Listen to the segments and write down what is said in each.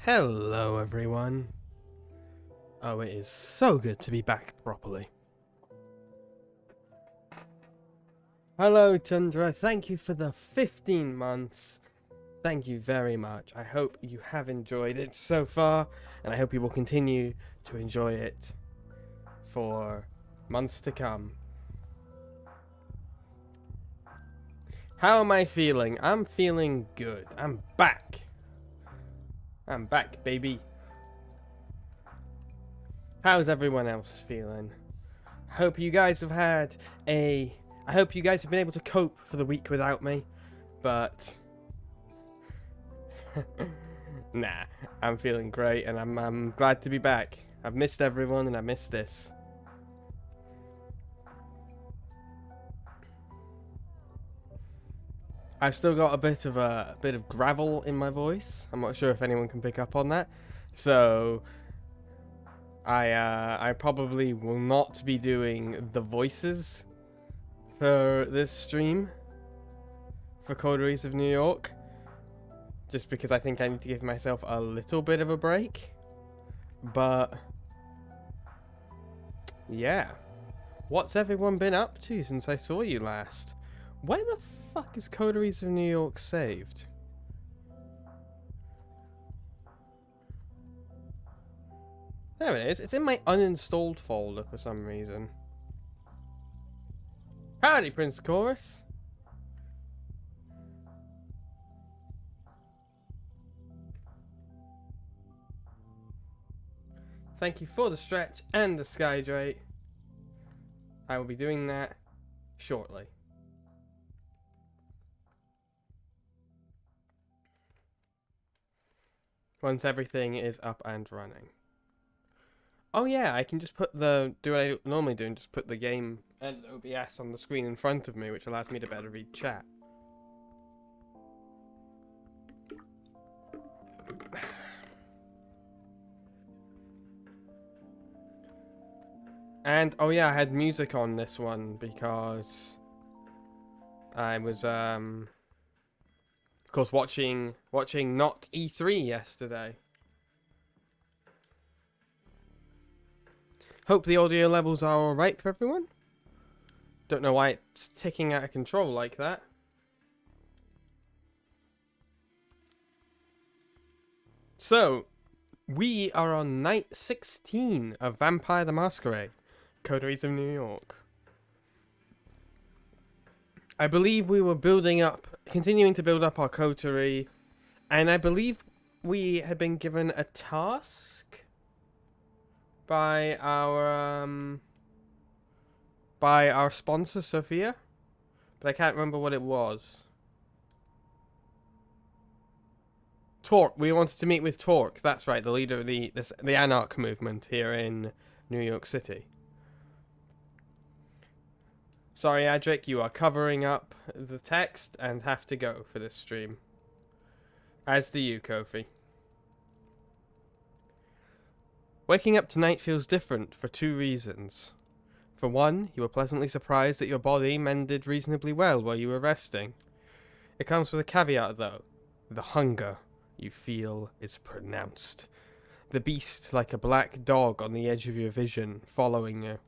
Hello everyone. Oh, it is so good to be back properly. Hello Tundra, thank you for the 15 months. Thank you very much. I hope you have enjoyed it so far, and I hope you will continue to enjoy it for months to come. How am I feeling? I'm feeling good. I'm back. I'm back, baby. How's everyone else feeling? I hope you guys have been able to cope for the week without me, but nah, I'm feeling great, and I'm glad to be back. I've missed everyone, and I missed this. I've still got a bit of gravel in my voice. I'm not sure if anyone can pick up on that, so I probably will not be doing the voices for this stream for Coteries of New York, just because I think I need to give myself a little bit of a break. But yeah, what's everyone been up to since I saw you last? Where the fuck is Coteries of New York saved? There it is. It's in my uninstalled folder for some reason. Howdy, Prince Chorus. Thank you for the stretch and the skydrate. I will be doing that shortly. Once everything is up and running. Oh yeah, I can just put do what I normally do and just put the game and OBS on the screen in front of me, which allows me to better read chat. And oh yeah, I had music on this one because I was of course watching not E3 yesterday. Hope the audio levels are alright for everyone. Don't know why it's ticking out of control like that. So, we are on night 16 of Vampire the Masquerade, Coteries of New York. I believe we were continuing to build up our coterie, and I believe we had been given a task by our sponsor Sophia, but I can't remember what it was. Torque. We wanted to meet with Torque. That's right, the leader of the Anarch movement here in New York City. Sorry, Adric, you are covering up the text and have to go for this stream. As do you, Kofi. Waking up tonight feels different for two reasons. For one, you were pleasantly surprised that your body mended reasonably well while you were resting. It comes with a caveat, though. The hunger you feel is pronounced. The beast like a black dog on the edge of your vision, following you.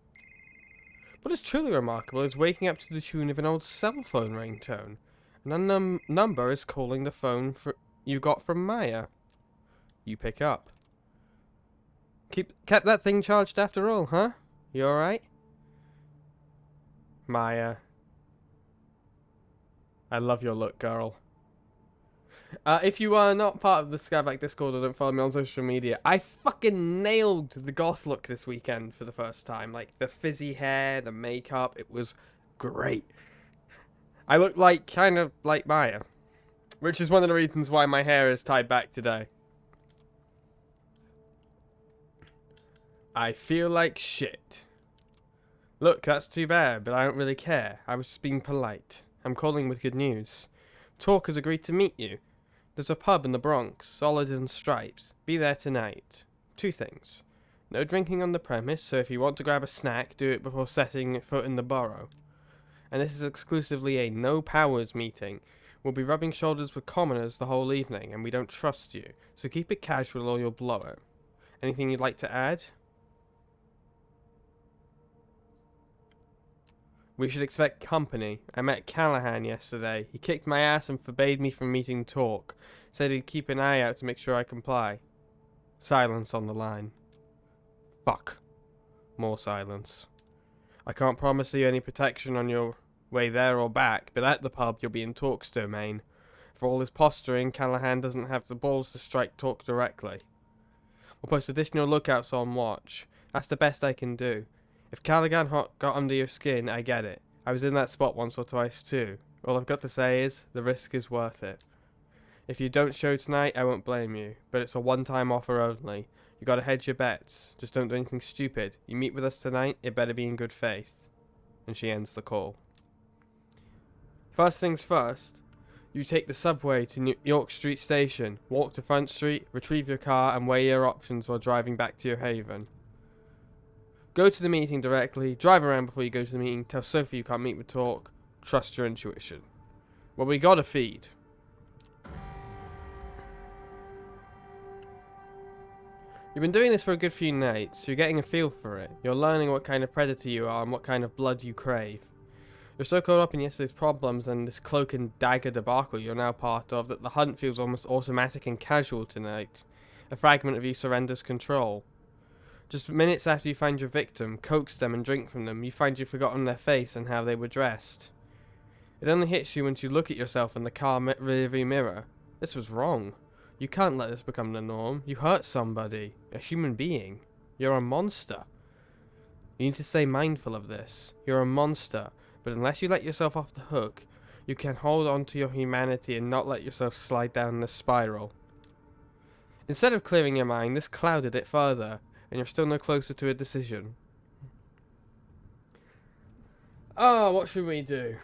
What is truly remarkable is waking up to the tune of an old cell phone ringtone. An unknown number is calling the phone you got from Maya. You pick up. Kept that thing charged after all, huh? You alright? Maya. I love your look, girl. If you are not part of the Skye Blacke Discord or don't follow me on social media, I fucking nailed the goth look this weekend for the first time. Like, the fizzy hair, the makeup, it was great. I look kind of like Maya, which is one of the reasons why my hair is tied back today. I feel like shit. Look, that's too bad, but I don't really care. I was just being polite. I'm calling with good news. Torque has agreed to meet you. There's a pub in the Bronx, Solid and Stripes. Be there tonight. Two things. No drinking on the premise, so if you want to grab a snack, do it before setting foot in the borough. And this is exclusively a no powers meeting. We'll be rubbing shoulders with commoners the whole evening, and we don't trust you, so keep it casual or you'll blow it. Anything you'd like to add? We should expect company. I met Callahan yesterday. He kicked my ass and forbade me from meeting Talk. Said he'd keep an eye out to make sure I comply. Silence on the line. Fuck. More silence. I can't promise you any protection on your way there or back, but at the pub you'll be in Talk's domain. For all his posturing, Callahan doesn't have the balls to strike Talk directly. We'll post additional lookouts on watch. That's the best I can do. If Callaghan got under your skin, I get it. I was in that spot once or twice too. All I've got to say is, the risk is worth it. If you don't show tonight, I won't blame you, but it's a one-time offer only. You gotta hedge your bets. Just don't do anything stupid. You meet with us tonight, it better be in good faith. And she ends the call. First things first, you take the subway to New York Street Station, walk to Front Street, retrieve your car, and weigh your options while driving back to your haven. Go to the meeting directly, drive around before you go to the meeting, tell Sophie you can't meet with Talk, trust your intuition. Well, we got a feed. You've been doing this for a good few nights, so you're getting a feel for it. You're learning what kind of predator you are and what kind of blood you crave. You're so caught up in yesterday's problems and this cloak and dagger debacle you're now part of that the hunt feels almost automatic and casual tonight. A fragment of you surrenders control. Just minutes after you find your victim, coax them and drink from them, you find you've forgotten their face and how they were dressed. It only hits you once you look at yourself in the car rearview mirror. This was wrong. You can't let this become the norm. You hurt somebody. A human being. You're a monster. You need to stay mindful of this. You're a monster, but unless you let yourself off the hook, you can hold on to your humanity and not let yourself slide down the spiral. Instead of clearing your mind, this clouded it further, and you're still no closer to a decision. What should we do?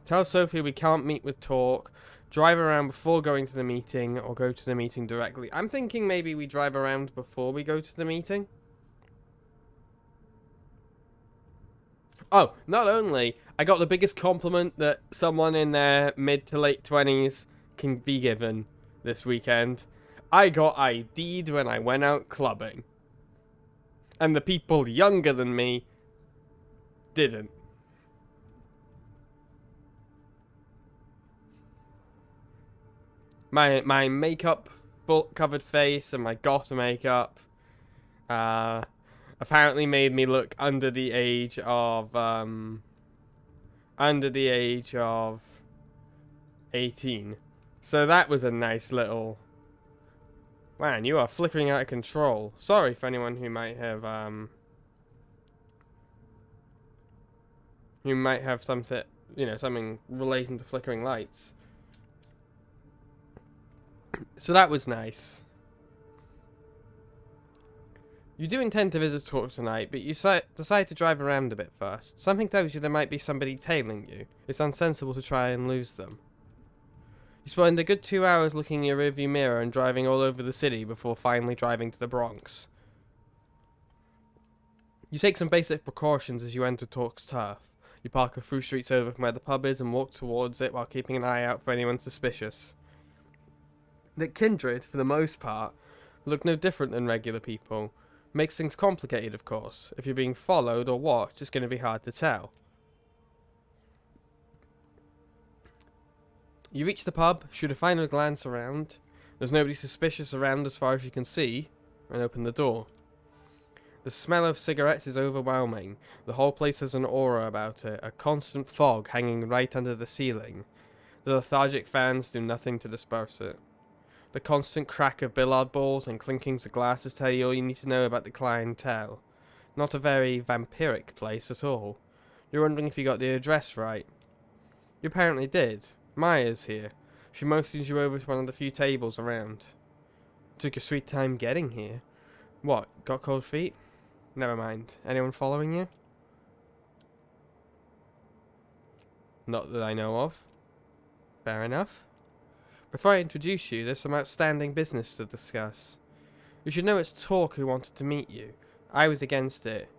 Tell Sophie we can't meet with Talk, drive around before going to the meeting, or go to the meeting directly. I'm thinking maybe we drive around before we go to the meeting. Oh, not only, I got the biggest compliment that someone in their mid to late 20s can be given this weekend. I got ID'd when I went out clubbing. And the people younger than me didn't. My makeup covered face and my goth makeup apparently made me look under the age of 18. So that was a nice little... Man, you are flickering out of control. Sorry for anyone who might have something, something relating to flickering lights. So that was nice. You do intend to visit Talk tonight, but you decide to drive around a bit first. Something tells you there might be somebody tailing you. It's unsensible to try and lose them. You spend a good 2 hours looking in your rearview mirror and driving all over the city before finally driving to the Bronx. You take some basic precautions as you enter Talk's turf. You park a few streets over from where the pub is and walk towards it while keeping an eye out for anyone suspicious. The kindred, for the most part, look no different than regular people. Makes things complicated, of course. If you're being followed or watched, it's going to be hard to tell. You reach the pub, shoot a final glance around. There's nobody suspicious around as far as you can see, and open the door. The smell of cigarettes is overwhelming. The whole place has an aura about it, a constant fog hanging right under the ceiling. The lethargic fans do nothing to disperse it. The constant crack of billiard balls and clinkings of glasses tell you all you need to know about the clientele. Not a very vampiric place at all. You're wondering if you got the address right. You apparently did. Maya's here. She motions you over to one of the few tables around. Took your sweet time getting here. What, got cold feet? Never mind. Anyone following you? Not that I know of. Fair enough. Before I introduce you, there's some outstanding business to discuss. You should know it's Talk who wanted to meet you. I was against it.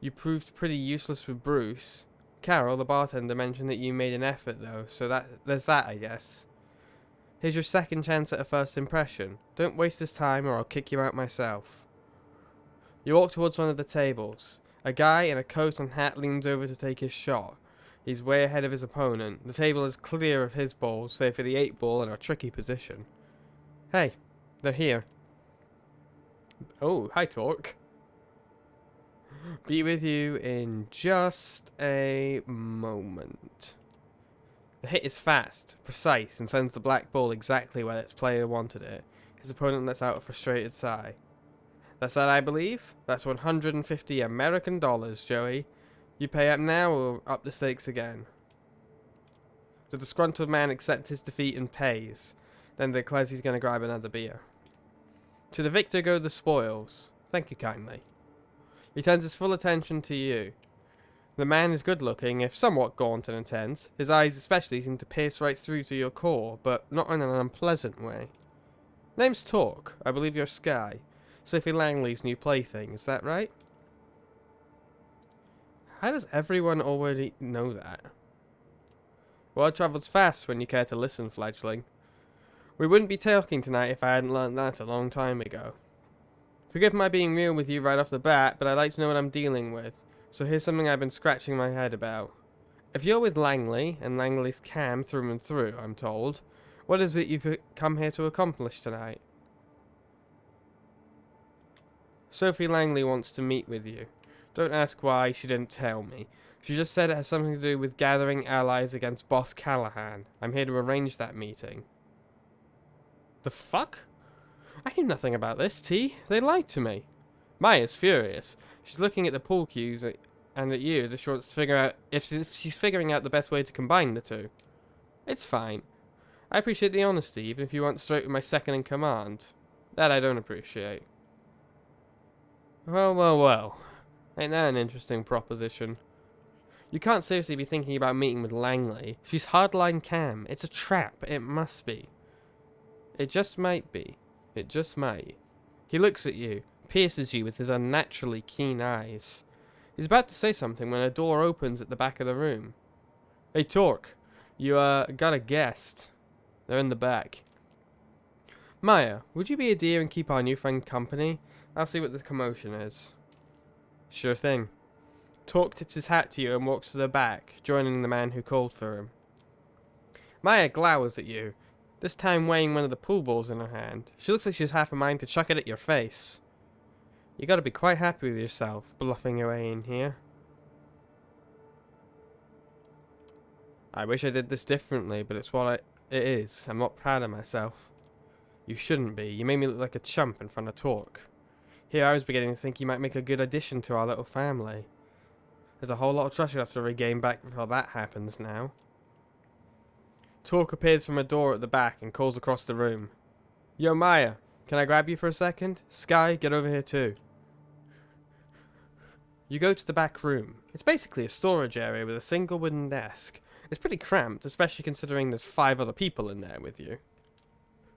You proved pretty useless with Bruce. Carol, the bartender, mentioned that you made an effort though, so there's that, I guess. Here's your second chance at a first impression. Don't waste his time or I'll kick you out myself. You walk towards one of the tables. A guy in a coat and hat leans over to take his shot. He's way ahead of his opponent. The table is clear of his balls, save for the 8-ball in a tricky position. Hey, they're here. Oh, hi Torque. Be with you in just a moment. The hit is fast, precise, and sends the black ball exactly where its player wanted it. His opponent lets out a frustrated sigh. That's that, I believe? That's 150 American dollars, Joey. You pay up now or up the stakes again? The disgruntled man accepts his defeat and pays, then declares he's going to grab another beer. To the victor go the spoils. Thank you kindly. He turns his full attention to you. The man is good looking, if somewhat gaunt and intense. His eyes especially seem to pierce right through to your core, but not in an unpleasant way. Name's Torque. I believe you're Skye. Sophie Langley's new plaything, is that right? How does everyone already know that? Word travels fast when you care to listen, fledgling. We wouldn't be talking tonight if I hadn't learnt that a long time ago. Forgive my being real with you right off the bat, but I'd like to know what I'm dealing with. So here's something I've been scratching my head about. If you're with Langley, and Langley's Cam through and through, I'm told, what is it you've come here to accomplish tonight? Sophie Langley wants to meet with you. Don't ask why, she didn't tell me. She just said it has something to do with gathering allies against Boss Callahan. I'm here to arrange that meeting. The fuck? I knew nothing about this, T. They lied to me. Maya's furious. She's looking at the pool cues and at you as if she wants to figure out if she's figuring out the best way to combine the two. It's fine. I appreciate the honesty, even if you went straight with my second in command. That I don't appreciate. Well. Ain't that an interesting proposition? You can't seriously be thinking about meeting with Langley. She's hardline Cam. It's a trap. It must be. It just might be. It just might. He looks at you, pierces you with his unnaturally keen eyes. He's about to say something when a door opens at the back of the room. Hey, Torque. You, got a guest. They're in the back. Maya, would you be a dear and keep our new friend company? I'll see what the commotion is. Sure thing. Torque tips his hat to you and walks to the back, joining the man who called for him. Maya glowers at you, this time weighing one of the pool balls in her hand. She looks like she's half a mind to chuck it at your face. You gotta be quite happy with yourself, bluffing away in here. I wish I did this differently, but it's what it is. I'm not proud of myself. You shouldn't be. You made me look like a chump in front of Torque. Here I was beginning to think you might make a good addition to our little family. There's a whole lot of trust you have to regain back before that happens now. Torque appears from a door at the back and calls across the room. Yo, Maya, can I grab you for a second? Skye, get over here too. You go to the back room. It's basically a storage area with a single wooden desk. It's pretty cramped, especially considering there's 5 other people in there with you.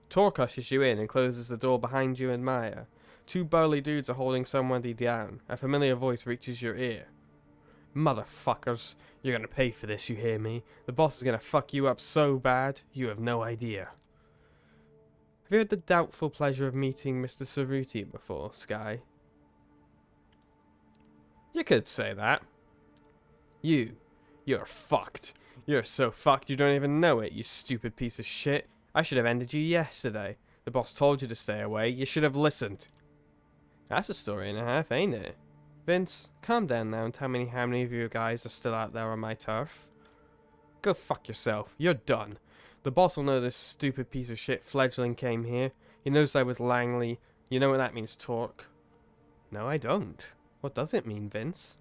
Torque ushers you in and closes the door behind you and Maya. 2 burly dudes are holding somebody down. A familiar voice reaches your ear. Motherfuckers, you're gonna pay for this, you hear me? The boss is gonna fuck you up so bad, you have no idea. Have you had the doubtful pleasure of meeting Mr. Cerruti before, Skye? You could say that. You're fucked. You're so fucked you don't even know it, you stupid piece of shit. I should have ended you yesterday. The boss told you to stay away, you should have listened. That's a story and a half, ain't it? Vince, calm down now and tell me how many of you guys are still out there on my turf. Go fuck yourself. You're done. The boss will know this stupid piece of shit fledgling came here. He knows I was Langley. You know what that means, Torque. No, I don't. What does it mean, Vince?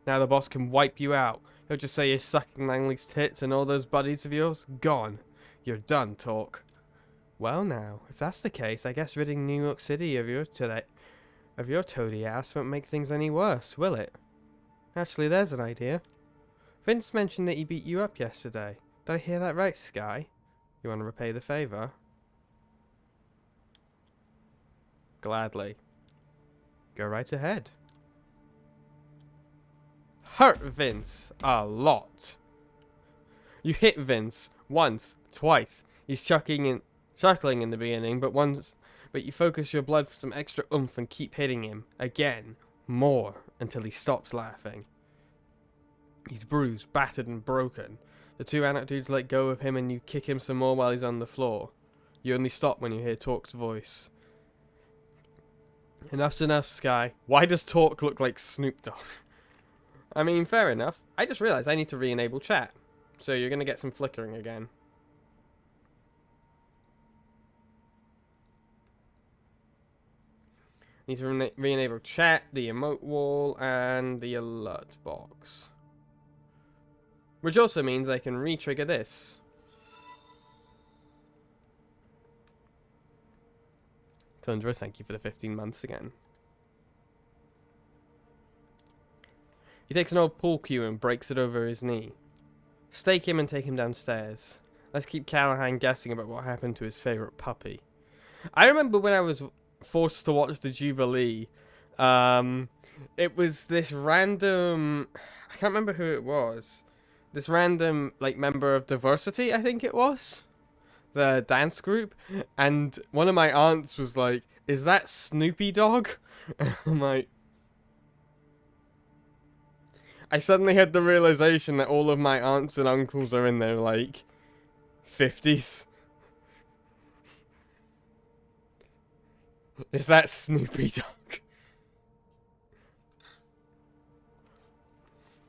Now the boss can wipe you out. He'll just say you're sucking Langley's tits and all those buddies of yours. Gone. You're done, Torque. Well now, if that's the case, I guess ridding New York City of your toady ass won't make things any worse, will it? Actually, there's an idea. Vince mentioned that he beat you up yesterday. Did I hear that right, Skye? You want to repay the favour? Gladly. Go right ahead. hurt Vince a lot. You hit Vince once, twice. He's chuckling in the beginning, but you focus your blood for some extra oomph and keep hitting him again, more, until he stops laughing. He's bruised, battered, and broken. The two Anak dudes let go of him and you kick him some more while he's on the floor. You only stop when you hear Torque's voice. Enough's enough, Skye. Why does Torque look like Snoop Dogg? I mean, fair enough. I just realised I need to re-enable chat. So you're going to get some flickering again. Need to re-enable chat, the emote wall, and the alert box. Which also means I can re-trigger this. Tundra, thank you for the 15 months again. He takes an old pool cue and breaks it over his knee. Stake him and take him downstairs. Let's keep Callahan guessing about what happened to his favourite puppy. I remember when I was forced to watch the Jubilee, it was this random... I can't remember who it was. This random, like, member of Diversity, I think it was. The dance group. And one of my aunts was like, is that Snoopy Dogg? And I'm like... I suddenly had the realization that all of my aunts and uncles are in their, like, 50s. Is that Snoopy Dogg?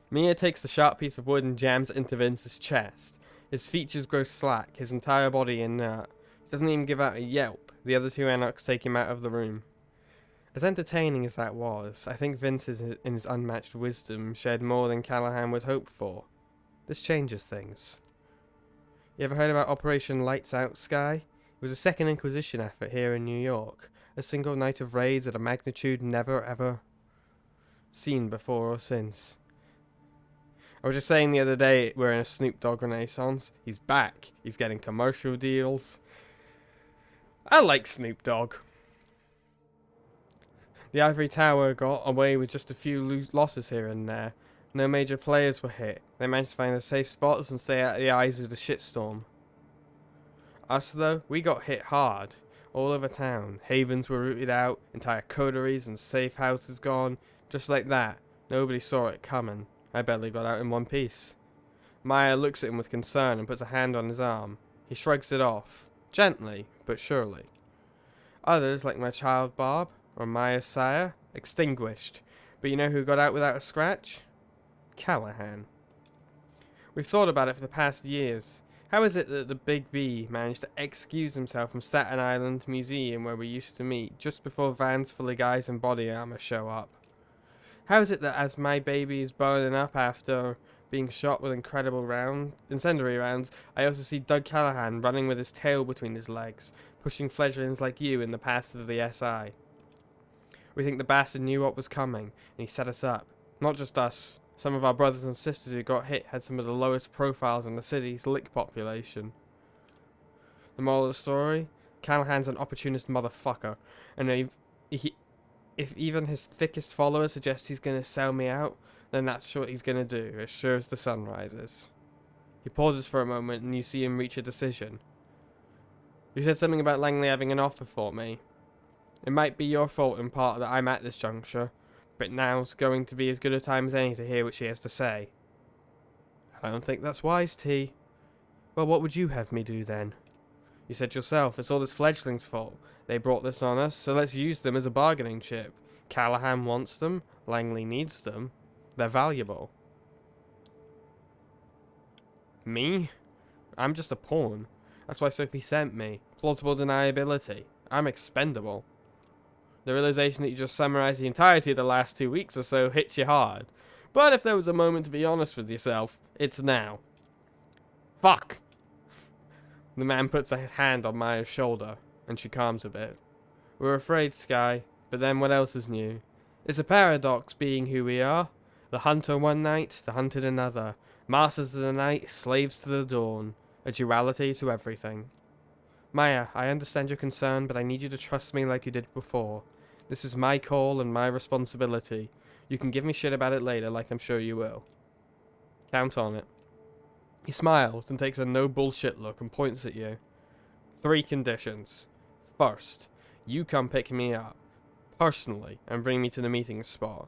Mia takes the sharp piece of wood and jams it into Vince's chest. His features grow slack, his entire body inert. He doesn't even give out a yelp. The other two Anarchs take him out of the room. As entertaining as that was, I think Vince, in his unmatched wisdom, shared more than Callahan would hope for. This changes things. You ever heard about Operation Lights Out, Skye? It was a second Inquisition effort here in New York. A single night of raids at a magnitude never ever seen before or since. I was just saying the other day, we're in a Snoop Dogg renaissance. He's back. He's getting commercial deals. I like Snoop Dogg. The Ivory Tower got away with just a few losses here and there. No major players were hit. They managed to find their safe spots and stay out of the eyes of the shitstorm. Us, though, we got hit hard. All over town. Havens were rooted out, entire coteries and safe houses gone. Just like that. Nobody saw it coming. I barely got out in one piece. Maya looks at him with concern and puts a hand on his arm. He shrugs it off. Gently, but surely. Others, like my child Bob, or Maya's sire, extinguished. But you know who got out without a scratch? Callahan. We've thought about it for the past years. How is it that the Big B managed to excuse himself from Staten Island Museum where we used to meet just before vans full of guys in body armor show up? How is it that as my baby is burning up after being shot with incendiary rounds, I also see Doug Callahan running with his tail between his legs, pushing fledglings like you in the paths of the SI? We think the bastard knew what was coming, and he set us up. Not just us. Some of our brothers and sisters who got hit had some of the lowest profiles in the city's lick population. The moral of the story? Callahan's an opportunist motherfucker, and if even his thickest followers suggest he's going to sell me out, then that's what he's going to do, as sure as the sun rises. He pauses for a moment, and you see him reach a decision. You said something about Langley having an offer for me. It might be your fault in part that I'm at this juncture, but now's going to be as good a time as any to hear what she has to say. I don't think that's wise, T. Well, what would you have me do then? You said yourself, it's all this fledgling's fault. They brought this on us, so let's use them as a bargaining chip. Callahan wants them, Langley needs them. They're valuable. Me? I'm just a pawn. That's why Sophie sent me. Plausible deniability. I'm expendable. The realization that you just summarized the entirety of the last 2 weeks or so hits you hard. But if there was a moment to be honest with yourself, it's now. Fuck! The man puts a hand on Maya's shoulder, and she calms a bit. We're afraid, Skye, but then what else is new? It's a paradox being who we are. The hunter one night, the hunted another. Masters of the night, slaves to the dawn. A duality to everything. Maya, I understand your concern, but I need you to trust me like you did before. This is my call and my responsibility. You can give me shit about it later, like I'm sure you will. Count on it. He smiles and takes a no bullshit look and points at you. 3 conditions. First, you come pick me up, personally, and bring me to the meeting spot.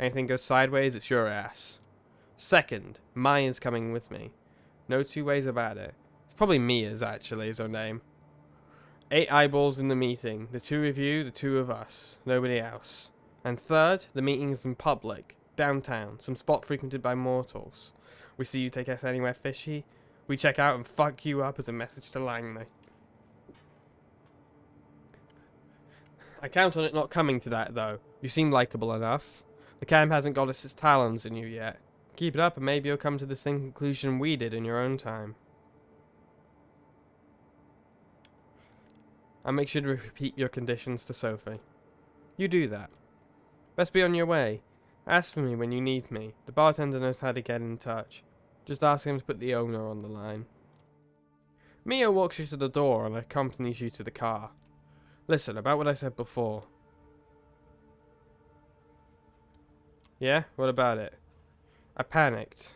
Anything goes sideways, it's your ass. Second, Maya's coming with me. No 2 ways about it. It's probably Mia's, actually, is her name. 8 eyeballs in the meeting. The 2 of you, the 2 of us. Nobody else. And third, the meeting is in public. Downtown. Some spot frequented by mortals. We see you take us anywhere fishy. We check out and fuck you up as a message to Langley. I count on it not coming to that, though. You seem likeable enough. The camp hasn't got its talons in you yet. Keep it up and maybe you'll come to the same conclusion we did in your own time. I'll make sure to repeat your conditions to Sophie. You do that. Best be on your way. Ask for me when you need me. The bartender knows how to get in touch. Just ask him to put the owner on the line. Mia walks you to the door and accompanies you to the car. Listen, about what I said before. Yeah? What about it? I panicked.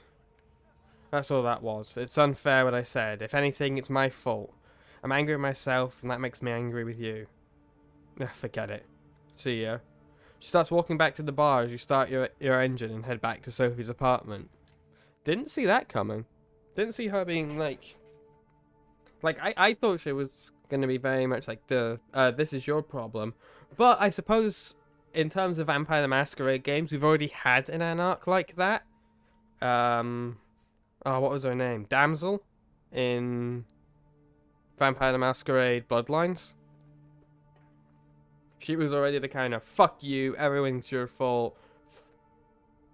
That's all that was. It's unfair what I said. If anything, it's my fault. I'm angry at myself, and that makes me angry with you. Forget it. See ya. She starts walking back to the bar as you start your engine and head back to Sophie's apartment. Didn't see that coming. Didn't see her being like I thought she was going to be very much like this is your problem. But I suppose in terms of Vampire the Masquerade games, we've already had an anarch like that. What was her name? Damsel in Vampire the Masquerade Bloodlines. She was already the kind of fuck you, everything's your fault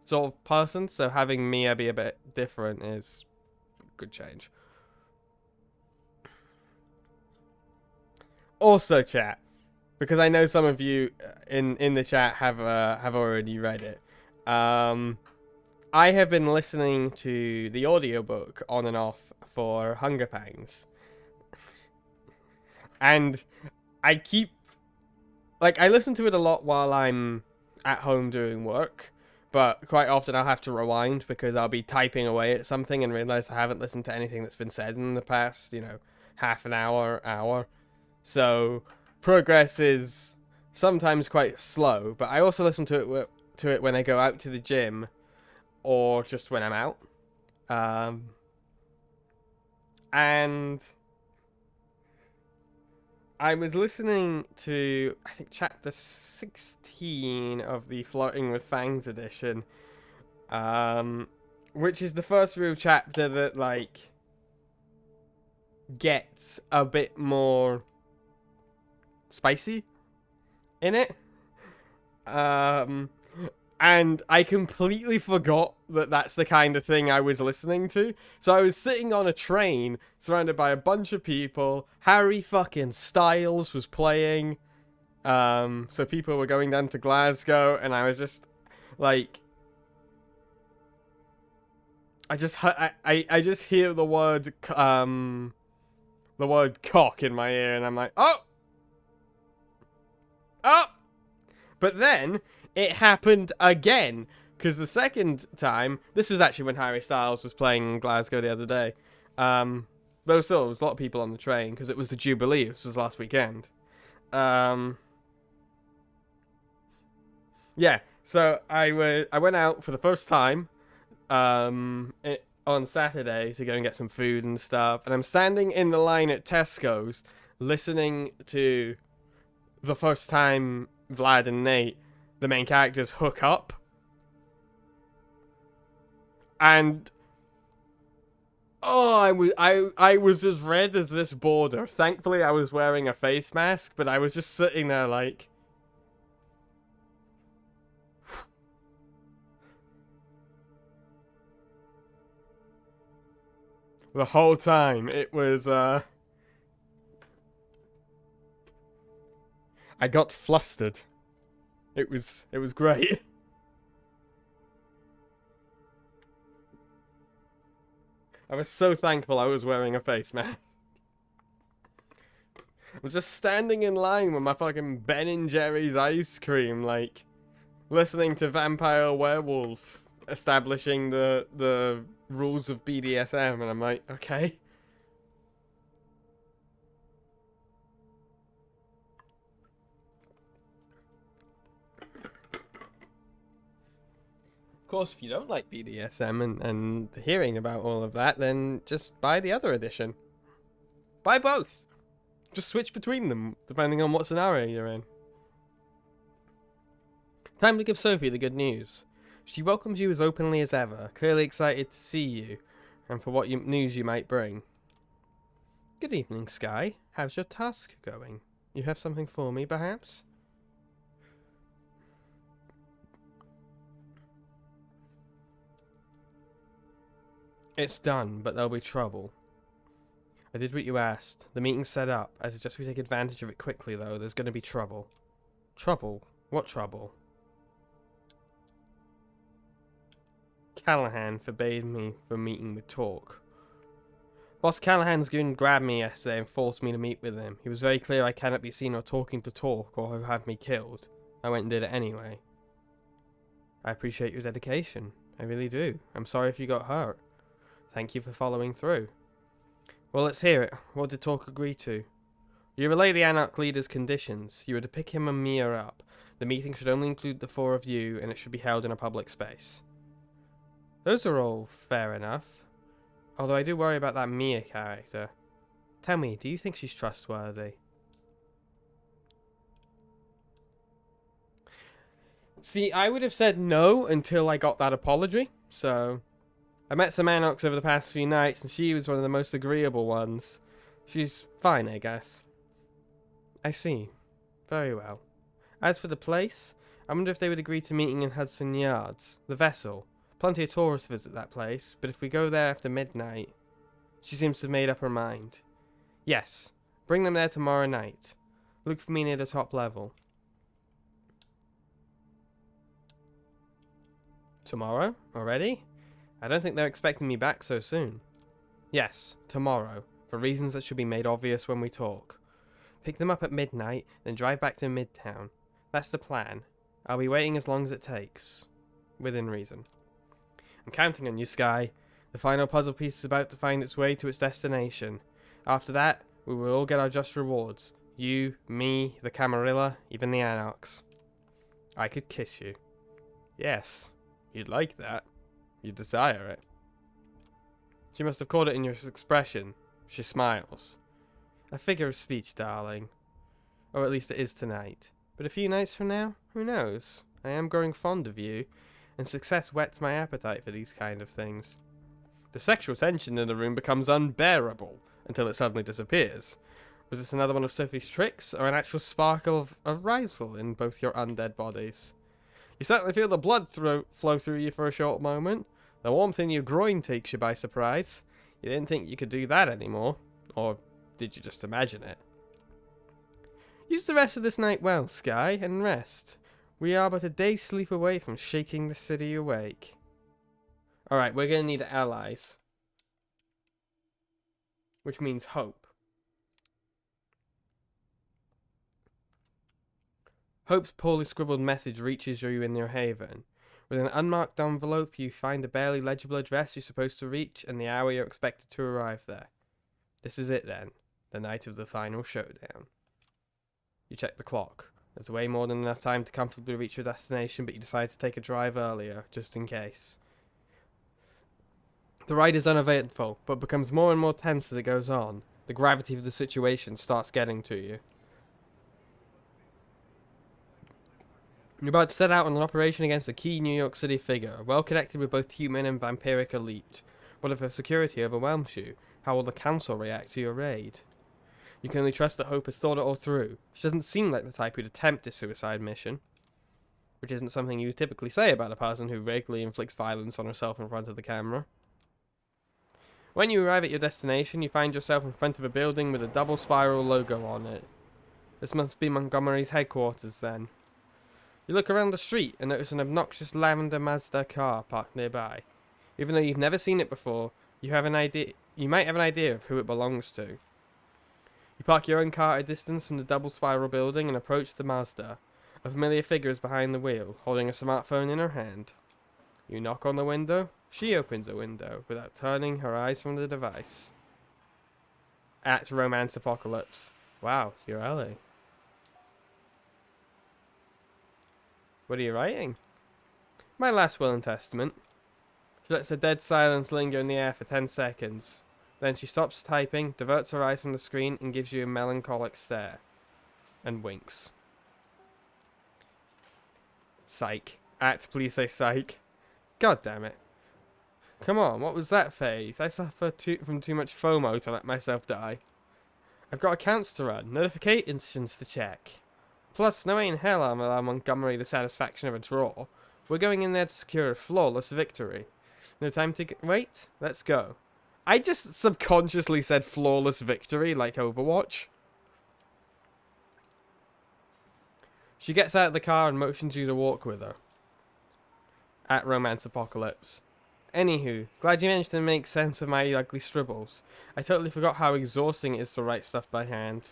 sort of person, so having Mia be a bit different is a good change. Also, chat, because I know some of you in the chat have already read it. I have been listening to the audiobook on and off for Hunger Pangs. And I keep... I listen to it a lot while I'm at home doing work, but quite often I'll have to rewind because I'll be typing away at something and realize I haven't listened to anything that's been said in the past, half an hour. So progress is sometimes quite slow, but I also listen to it when I go out to the gym or just when I'm out. And I was listening to, I think, chapter 16 of the Flirting with Fangs edition, which is the first real chapter that, gets a bit more spicy in it. And I completely forgot that that's the kind of thing I was listening to. So I was sitting on a train surrounded by a bunch of people. Harry fucking Styles was playing. So people were going down to Glasgow, and I was just I just hear the word cock in my ear, and I'm like, oh. But then it happened again, because the second time, this was actually when Harry Styles was playing in Glasgow the other day. There was a lot of people on the train, because it was the Jubilee, this was last weekend. Yeah, so I went out for the first time on Saturday to go and get some food and stuff, and I'm standing in the line at Tesco's, listening to the first time Vlad and Nate, the main characters, hook up. And I was as red as this border. Thankfully I was wearing a face mask, but I was just sitting there like, the whole time. It was I got flustered. It was great. I was so thankful I was wearing a face mask. I was just standing in line with my fucking Ben and Jerry's ice cream, like listening to Vampire Werewolf establishing the rules of BDSM, and I'm like, okay. Of course, if you don't like BDSM and hearing about all of that, then just buy the other edition. Buy both. Just switch between them, depending on what scenario you're in. Time to give Sophie the good news. She welcomes you as openly as ever, clearly excited to see you, and for what news you might bring. Good evening, Skye. How's your task going? You have something for me, perhaps? It's done, but there'll be trouble. I did what you asked. The meeting's set up. I suggest we take advantage of it quickly, though. There's going to be trouble. Trouble? What trouble? Callahan forbade me from meeting with Talk. Boss Callahan's goon grabbed me yesterday and forced me to meet with him. He was very clear I cannot be seen or talking to Talk, or he'll have me killed. I went and did it anyway. I appreciate your dedication. I really do. I'm sorry if you got hurt. Thank you for following through. Well, let's hear it. What did Talk agree to? You relay the Anarch leader's conditions. You are to pick him and Mia up. The meeting should only include the four of you, and it should be held in a public space. Those are all fair enough. Although I do worry about that Mia character. Tell me, do you think she's trustworthy? See, I would have said no until I got that apology, so... I met some Anarchs over the past few nights, and she was one of the most agreeable ones. She's fine, I guess. I see. Very well. As for the place, I wonder if they would agree to meeting in Hudson Yards, the vessel. Plenty of tourists visit that place, but if we go there after midnight... She seems to have made up her mind. Yes, bring them there tomorrow night. Look for me near the top level. Tomorrow? Already? I don't think they're expecting me back so soon. Yes, tomorrow, for reasons that should be made obvious when we talk. Pick them up at midnight, then drive back to Midtown. That's the plan. I'll be waiting as long as it takes. Within reason. I'm counting on you, Skye. The final puzzle piece is about to find its way to its destination. After that, we will all get our just rewards. You, me, the Camarilla, even the Anarchs. I could kiss you. Yes, you'd like that. You desire it. She must have caught it in your expression. She smiles. A figure of speech, darling. Or at least it is tonight. But a few nights from now, who knows? I am growing fond of you, and success whets my appetite for these kind of things. The sexual tension in the room becomes unbearable, until it suddenly disappears. Was this another one of Sophie's tricks, or an actual sparkle of arousal in both your undead bodies? You certainly feel the blood flow through you for a short moment. The warmth in your groin takes you by surprise. You didn't think you could do that anymore. Or did you just imagine it? Use the rest of this night well, Skye, and rest. We are but a day's sleep away from shaking the city awake. Alright, we're going to need allies. Which means hope. Hope's poorly scribbled message reaches you in your haven. With an unmarked envelope, you find the barely legible address you're supposed to reach and the hour you're expected to arrive there. This is it then, the night of the final showdown. You check the clock. There's way more than enough time to comfortably reach your destination, but you decide to take a drive earlier, just in case. The ride is uneventful, but becomes more and more tense as it goes on. The gravity of the situation starts getting to you. You're about to set out on an operation against a key New York City figure, well connected with both human and vampiric elite. What if her security overwhelms you? How will the council react to your raid? You can only trust that Hope has thought it all through. She doesn't seem like the type who'd attempt a suicide mission. Which isn't something you typically say about a person who regularly inflicts violence on herself in front of the camera. When you arrive at your destination, you find yourself in front of a building with a double spiral logo on it. This must be Montgomery's headquarters then. You look around the street and notice an obnoxious lavender Mazda car parked nearby. Even though you've never seen it before, you might have an idea of who it belongs to. You park your own car at a distance from the double spiral building and approach the Mazda. A familiar figure is behind the wheel, holding a smartphone in her hand. You knock on the window. She opens a window without turning her eyes from the device. At Romance Apocalypse. Wow, you're early. What are you writing? My last will and testament. She lets a dead silence linger in the air for 10 seconds. Then she stops typing, diverts her eyes from the screen, and gives you a melancholic stare. And winks. Psych. Please say psych. God damn it. Come on, what was that phase? I suffer from too much FOMO to let myself die. I've got accounts to run, notifications to check. Plus, no way in hell I'll allow Montgomery the satisfaction of a draw. We're going in there to secure a flawless victory. No time to wait? Let's go. I just subconsciously said flawless victory like Overwatch. She gets out of the car and motions you to walk with her. At Romance Apocalypse. Anywho, glad you managed to make sense of my ugly scribbles. I totally forgot how exhausting it is to write stuff by hand.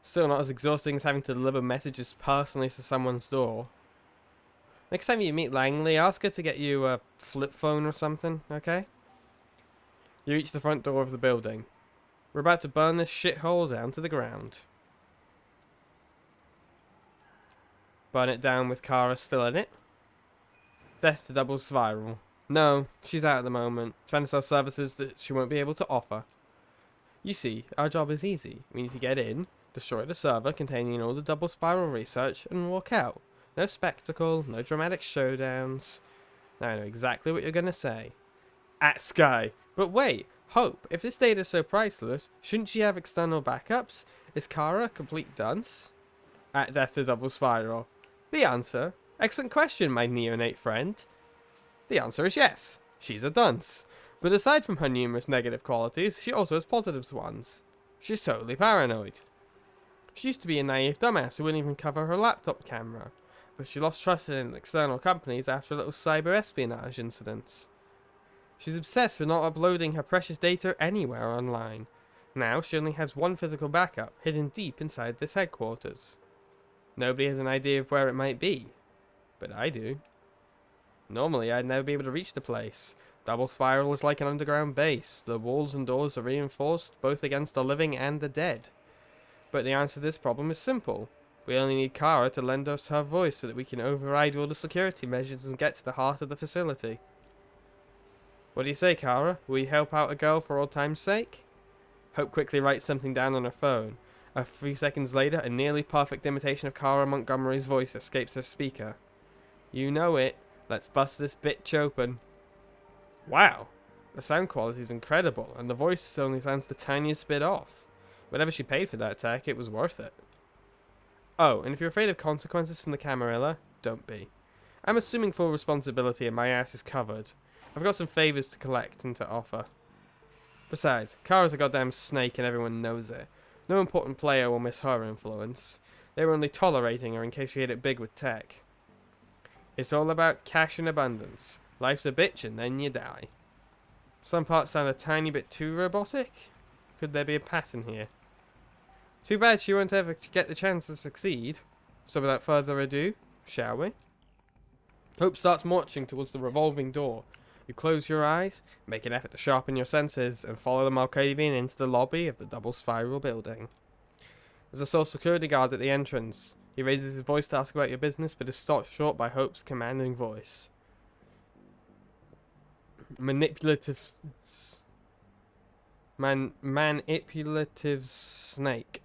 Still not as exhausting as having to deliver messages personally to someone's door. Next time you meet Langley, ask her to get you a flip phone or something, okay? You reach the front door of the building. We're about to burn this shithole down to the ground. Burn it down with Kara still in it? Death to Double Spiral. No, she's out at the moment, trying to sell services that she won't be able to offer. You see, our job is easy. We need to get in, destroy the server containing all the Double Spiral research, and walk out. No spectacle, no dramatic showdowns. Now I know exactly what you're going to say. At Skye. But wait, Hope, if this data is so priceless, shouldn't she have external backups? Is Kara a complete dunce? At Death to Double Spiral. The answer? Excellent question, my neonate friend. The answer is yes. She's a dunce. But aside from her numerous negative qualities, she also has positive ones. She's totally paranoid. She used to be a naive dumbass who wouldn't even cover her laptop camera. But she lost trust in external companies after a little cyber espionage incidents. She's obsessed with not uploading her precious data anywhere online. Now she only has one physical backup, hidden deep inside this headquarters. Nobody has an idea of where it might be. But I do. Normally, I'd never be able to reach the place. Double Spiral is like an underground base. The walls and doors are reinforced, both against the living and the dead. But the answer to this problem is simple. We only need Kara to lend us her voice so that we can override all the security measures and get to the heart of the facility. What do you say, Kara? Will you help out a girl for old time's sake? Hope quickly writes something down on her phone. A few seconds later, a nearly perfect imitation of Kara Montgomery's voice escapes her speaker. You know it. Let's bust this bitch open. Wow. The sound quality is incredible, and the voice only sounds the tiniest bit off. Whatever she paid for that tech, it was worth it. Oh, and if you're afraid of consequences from the Camarilla, don't be. I'm assuming full responsibility and my ass is covered. I've got some favours to collect and to offer. Besides, Kara's a goddamn snake and everyone knows it. No important player will miss her influence. They were only tolerating her in case she hit it big with tech. It's all about cash and abundance. Life's a bitch and then you die. Some parts sound a tiny bit too robotic. Could there be a pattern here? Too bad she won't ever get the chance to succeed. So without further ado, shall we? Hope starts marching towards the revolving door. You close your eyes, make an effort to sharpen your senses, and follow the Malkavian into the lobby of the Double Spiral building. There's a sole security guard at the entrance. He raises his voice to ask about your business, but is stopped short by Hope's commanding voice. Manipulative snake.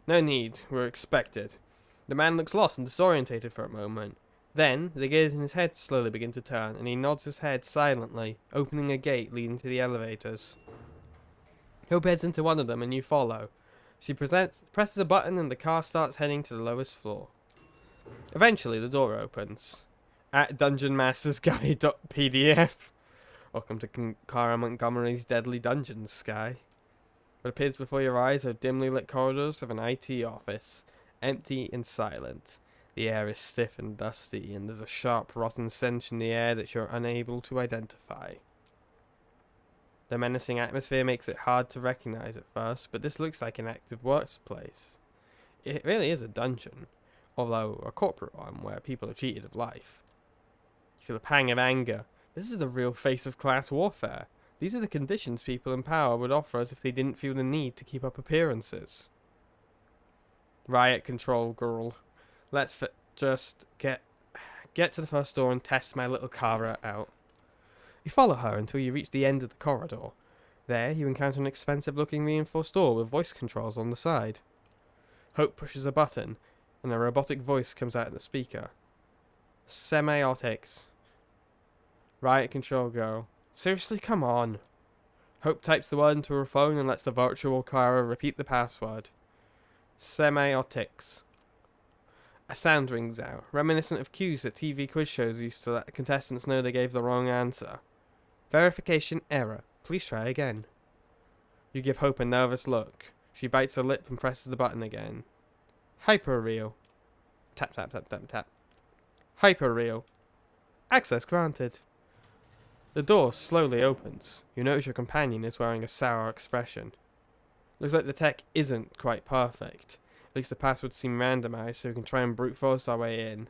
No need, we're expected. The man looks lost and disorientated for a moment. Then, the gears in his head slowly begin to turn, and he nods his head silently, opening a gate leading to the elevators. Hope heads into one of them, and you follow. She presses a button, and the car starts heading to the lowest floor. Eventually, the door opens. At dungeonmastersguide.pdf. Welcome to Kara Montgomery's Deadly Dungeons, Skye. What appears before your eyes are dimly lit corridors of an IT office, empty and silent. The air is stiff and dusty, and there's a sharp, rotten stench in the air that you're unable to identify. The menacing atmosphere makes it hard to recognize at first, but this looks like an active workplace. It really is a dungeon. although a corporate one where people are cheated of life. You feel a pang of anger. This is the real face of class warfare. These are the conditions people in power would offer us if they didn't feel the need to keep up appearances. Riot control, girl. Let's just get to the first door and test my little Kara out. You follow her until you reach the end of the corridor. There, you encounter an expensive-looking reinforced door with voice controls on the side. Hope pushes a button, and a robotic voice comes out of the speaker. Semiotics. Riot control, girl. Seriously, come on. Hope types the word into her phone and lets the virtual Kara repeat the password. Semiotics. A sound rings out, reminiscent of cues that TV quiz shows used to let the contestants know they gave the wrong answer. Verification error. Please try again. You give Hope a nervous look. She bites her lip and presses the button again. Hyperreal. Tap, tap, tap, tap, tap. Hyperreal. Access granted. The door slowly opens. You notice your companion is wearing a sour expression. Looks like the tech isn't quite perfect. At least the passwords seem randomized, so we can try and brute force our way in.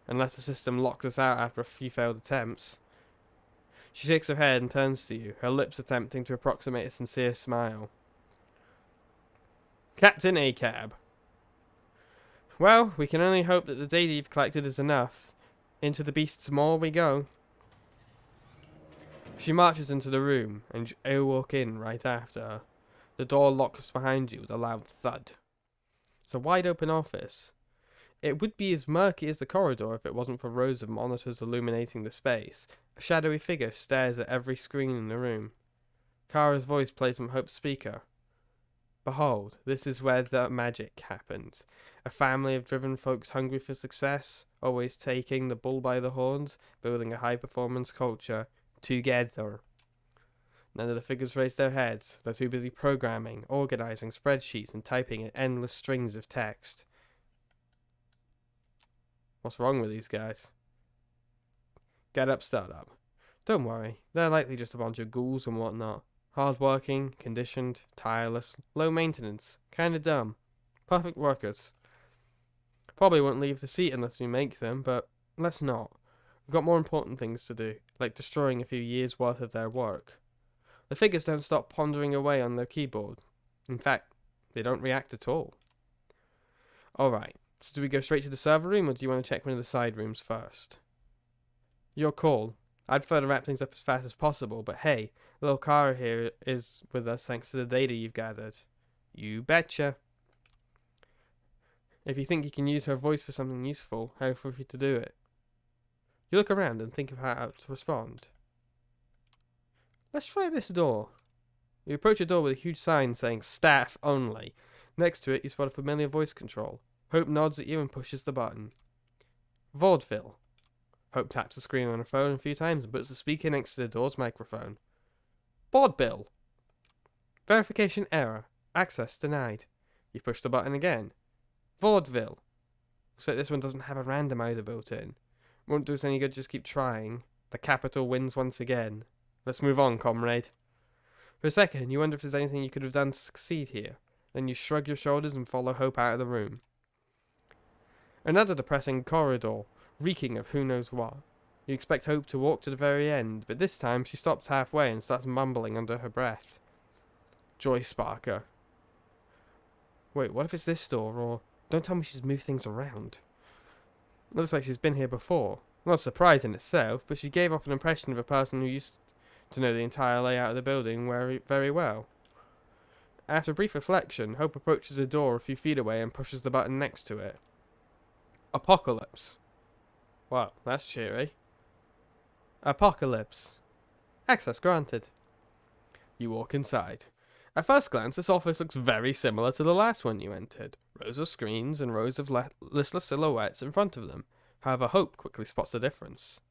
Unless the system locks us out after a few failed attempts. She shakes her head and turns to you, her lips attempting to approximate a sincere smile. Captain ACAB. Well, we can only hope that the data you've collected is enough. Into the beast's maw we go. She marches into the room, and you walk in right after her. The door locks behind you with a loud thud. It's a wide-open office. It would be as murky as the corridor if it wasn't for rows of monitors illuminating the space. A shadowy figure stares at every screen in the room. Kara's voice plays from Hope's speaker. Behold, this is where the magic happens. A family of driven folks hungry for success, always taking the bull by the horns, building a high-performance culture, together. None of the figures raise their heads. They're too busy programming, organizing spreadsheets, and typing in endless strings of text. What's wrong with these guys? Get up, startup. Don't worry, they're likely just a bunch of ghouls and whatnot. Hard-working, conditioned, tireless, low maintenance, kinda dumb. Perfect workers. Probably won't leave the seat unless we make them, but let's not. We've got more important things to do, like destroying a few years' worth of their work. The figures don't stop pondering away on their keyboard. In fact, they don't react at all. Alright, so do we go straight to the server room, or do you want to check one of the side rooms first? Your call. I'd prefer to wrap things up as fast as possible, but hey, little Kara here is with us thanks to the data you've gathered. You betcha. If you think you can use her voice for something useful, feel free to do it. You look around and think of how to respond. Let's try this door. You approach a door with a huge sign saying staff only. Next to it, you spot a familiar voice control. Hope nods at you and pushes the button. Vaudeville. Hope taps the screen on her phone a few times and puts the speaker next to the door's microphone. Vaudeville. Verification error. Access denied. You push the button again. Vaudeville. Looks like this one doesn't have a randomizer built in. Won't do us any good, just keep trying. The capital wins once again. Let's move on, comrade. For a second, you wonder if there's anything you could have done to succeed here. Then you shrug your shoulders and follow Hope out of the room. Another depressing corridor, reeking of who knows what. You expect Hope to walk to the very end, but this time she stops halfway and starts mumbling under her breath. Joy Sparker. Wait, what if it's this door, or don't tell me she's moved things around. Looks like she's been here before. Not a surprise in itself, but she gave off an impression of a person who used to know the entire layout of the building very, very well. After a brief reflection, Hope approaches a door a few feet away and pushes the button next to it. Apocalypse. Wow, that's cheery. Apocalypse. Access granted. You walk inside. At first glance, this office looks very similar to the last one you entered. Rows of screens and rows of listless silhouettes in front of them. However, Hope quickly spots the difference.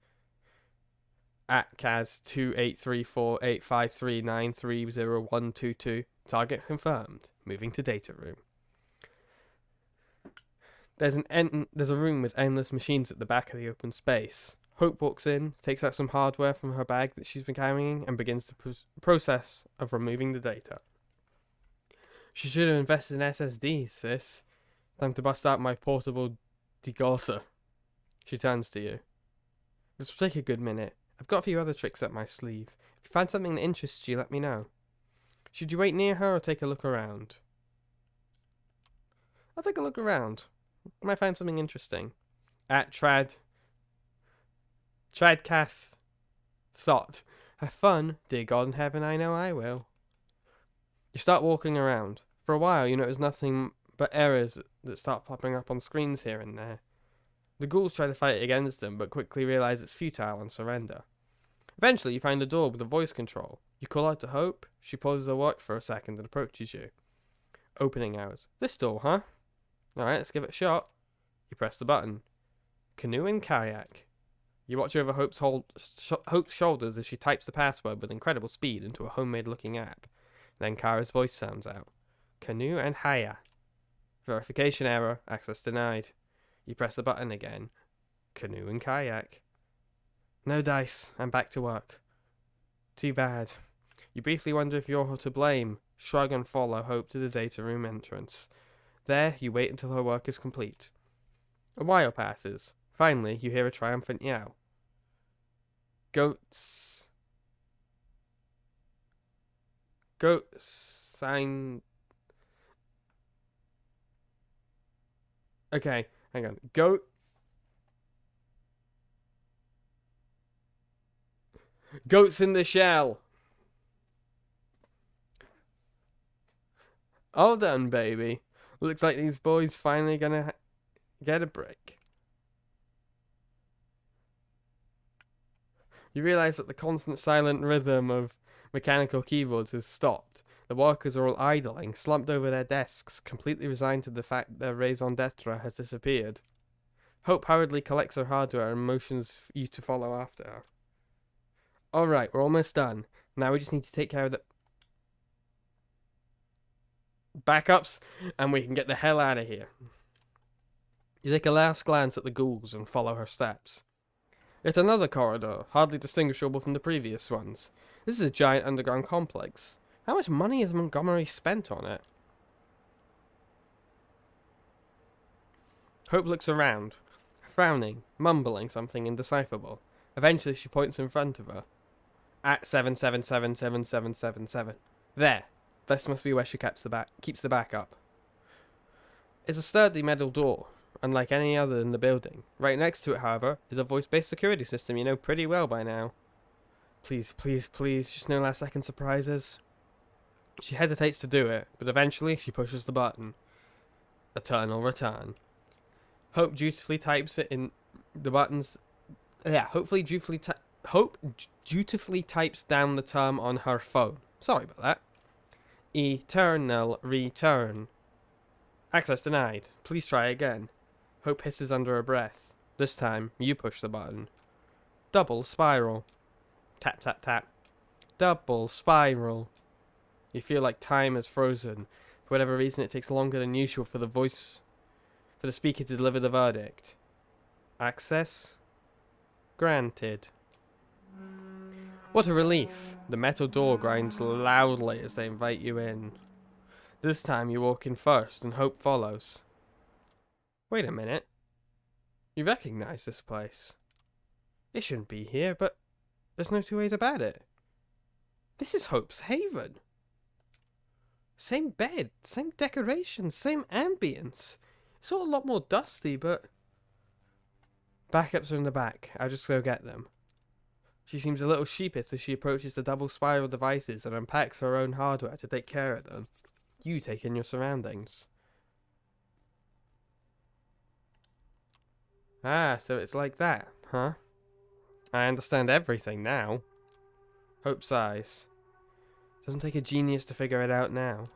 At CAS 28348539302122. Target confirmed. Moving to data room. There's a room with endless machines at the back of the open space. Hope walks in, takes out some hardware from her bag that she's been carrying, and begins the process of removing the data. She should have invested in SSD, sis. Time to bust out my portable Digorsa. She turns to you. This will take a good minute. I've got a few other tricks up my sleeve. If you find something that interests you, let me know. Should you wait near her or take a look around? I'll take a look around. I might find something interesting. At Tradcath thought. Have fun, dear God in heaven, I know I will. You start walking around. For a while, you notice nothing but errors that start popping up on screens here and there. The ghouls try to fight against them, but quickly realize it's futile and surrender. Eventually, you find a door with a voice control. You call out to Hope. She pauses her work for a second and approaches you. Opening hours. This door, huh? Alright, let's give it a shot. You press the button. Canoe and kayak. You watch over Hope's shoulders as she types the password with incredible speed into a homemade-looking app. Then Kara's voice sounds out. Canoe and haya. Verification error. Access denied. You press the button again. Canoe and kayak. No dice. I'm back to work. Too bad. You briefly wonder if you're to blame. Shrug and follow Hope to the data room entrance. There, you wait until her work is complete. A while passes. Finally, you hear a triumphant yowl. Goats sign. Okay, hang on. Goats in the shell. All done, baby. Looks like these boys finally gonna get a break. You realize that the constant silent rhythm of mechanical keyboards has stopped. The workers are all idling, slumped over their desks, completely resigned to the fact that their raison d'etre has disappeared. Hope hurriedly collects her hardware and motions you to follow after her. Alright, we're almost done. Now we just need to take care of the backups, and we can get the hell out of here. You take a last glance at the ghouls and follow her steps. It's another corridor, hardly distinguishable from the previous ones. This is a giant underground complex. How much money has Montgomery spent on it? Hope looks around, frowning, mumbling something indecipherable. Eventually she points in front of her. At 7777777. There. This must be where she keeps the backup. It's a sturdy metal door, unlike any other in the building. Right next to it, however, is a voice-based security system you know pretty well by now. Please, please, please, just no last second surprises. She hesitates to do it, but eventually she pushes the button. Eternal return. Hope dutifully types it in the buttons. Hope dutifully types down the term on her phone. Sorry about that. Eternal return. Access denied. Please try again. Hope hisses under her breath. This time, you push the button. Double spiral. Tap, tap, tap. Double spiral. You feel like time has frozen. For whatever reason, it takes longer than usual for the speaker to deliver the verdict. Access granted. What a relief. The metal door grinds loudly as they invite you in. This time you walk in first and Hope follows. Wait a minute. You recognize this place. It shouldn't be here, but there's no two ways about it. This is Hope's haven. Same bed, same decorations, same ambience. It's all a lot more dusty, but... Backups are in the back. I'll just go get them. She seems a little sheepish as she approaches the double spiral devices and unpacks her own hardware to take care of them. You take in your surroundings. Ah, so it's like that, huh? I understand everything now. Hope sighs. Doesn't take a genius to figure it out now.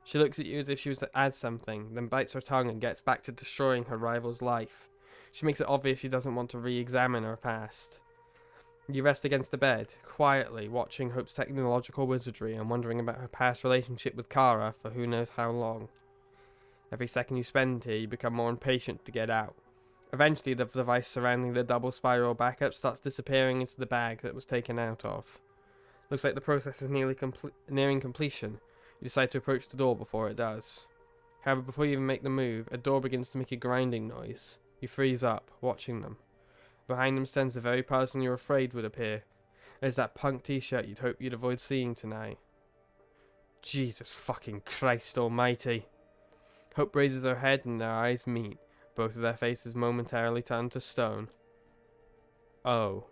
She looks at you as if she was to add something, then bites her tongue and gets back to destroying her rival's life. She makes it obvious she doesn't want to re-examine her past. You rest against the bed, quietly, watching Hope's technological wizardry and wondering about her past relationship with Kara for who knows how long. Every second you spend here, you become more impatient to get out. Eventually, the device surrounding the double spiral backup starts disappearing into the bag that was taken out of. Looks like the process is nearing completion. You decide to approach the door before it does. However, before you even make the move, a door begins to make a grinding noise. You freeze up, watching them. Behind them stands the very person you're afraid would appear. There's that punk t-shirt you'd hope you'd avoid seeing tonight. Jesus fucking Christ almighty. Hope raises her head and their eyes meet. Both of their faces momentarily turn to stone. Oh.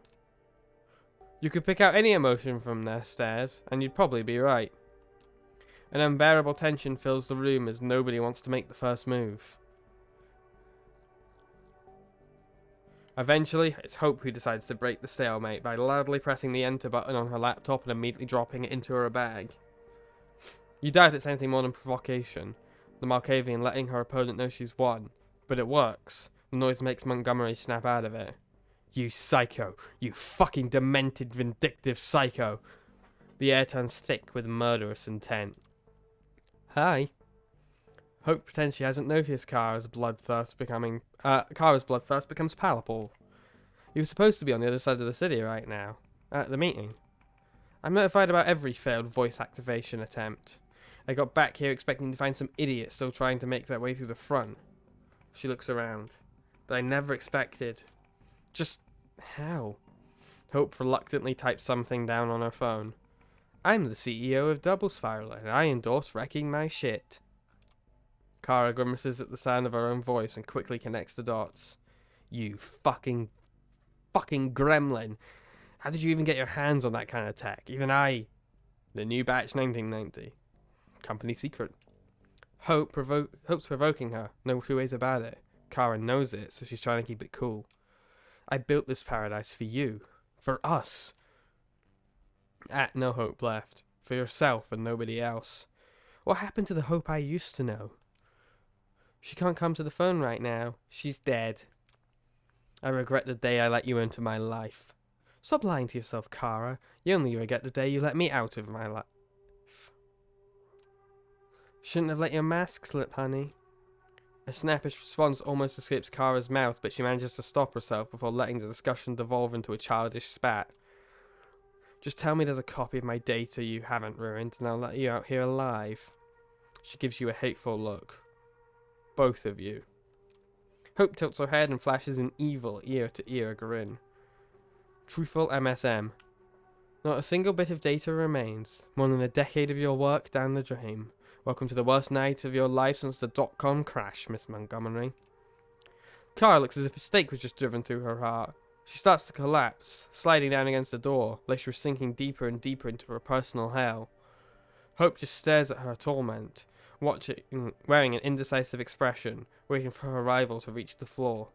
You could pick out any emotion from their stares, and you'd probably be right. An unbearable tension fills the room as nobody wants to make the first move. Eventually, it's Hope who decides to break the stalemate by loudly pressing the enter button on her laptop and immediately dropping it into her bag. You doubt it's anything more than provocation, the Malkavian letting her opponent know she's won, but it works. The noise makes Montgomery snap out of it. You psycho! You fucking demented, vindictive psycho! The air turns thick with murderous intent. Hi. Hope pretends she hasn't noticed Kara's bloodthirst becomes palpable. You were supposed to be on the other side of the city right now, at the meeting. I'm notified about every failed voice activation attempt. I got back here expecting to find some idiot still trying to make their way through the front. She looks around. But I never expected. Just how? Hope reluctantly types something down on her phone. I'm the CEO of Double Spiral and I endorse wrecking my shit. Kara grimaces at the sound of her own voice and quickly connects the dots. You fucking gremlin. How did you even get your hands on that kind of tech? Even I. The new batch 1990. Company secret. Hope's provoking her. No two ways about it. Kara knows it, so she's trying to keep it cool. I built this paradise for you. For us. No Hope left. For yourself and nobody else. What happened to the Hope I used to know? She can't come to the phone right now. She's dead. I regret the day I let you into my life. Stop lying to yourself, Kara. You only regret the day you let me out of my life. Shouldn't have let your mask slip, honey. A snappish response almost escapes Kara's mouth, but she manages to stop herself before letting the discussion devolve into a childish spat. Just tell me there's a copy of my data you haven't ruined, and I'll let you out here alive. She gives you a hateful look. Both of you. Hope tilts her head and flashes an evil ear-to-ear grin. Truthful MSM. Not a single bit of data remains. More than a decade of your work down the drain. Welcome to the worst night of your life since the dot-com crash, Miss Montgomery. Kara looks as if a stake was just driven through her heart. She starts to collapse, sliding down against the door, like she was sinking deeper and deeper into her personal hell. Hope just stares at her torment, wearing an indecisive expression, waiting for her rival to reach the floor.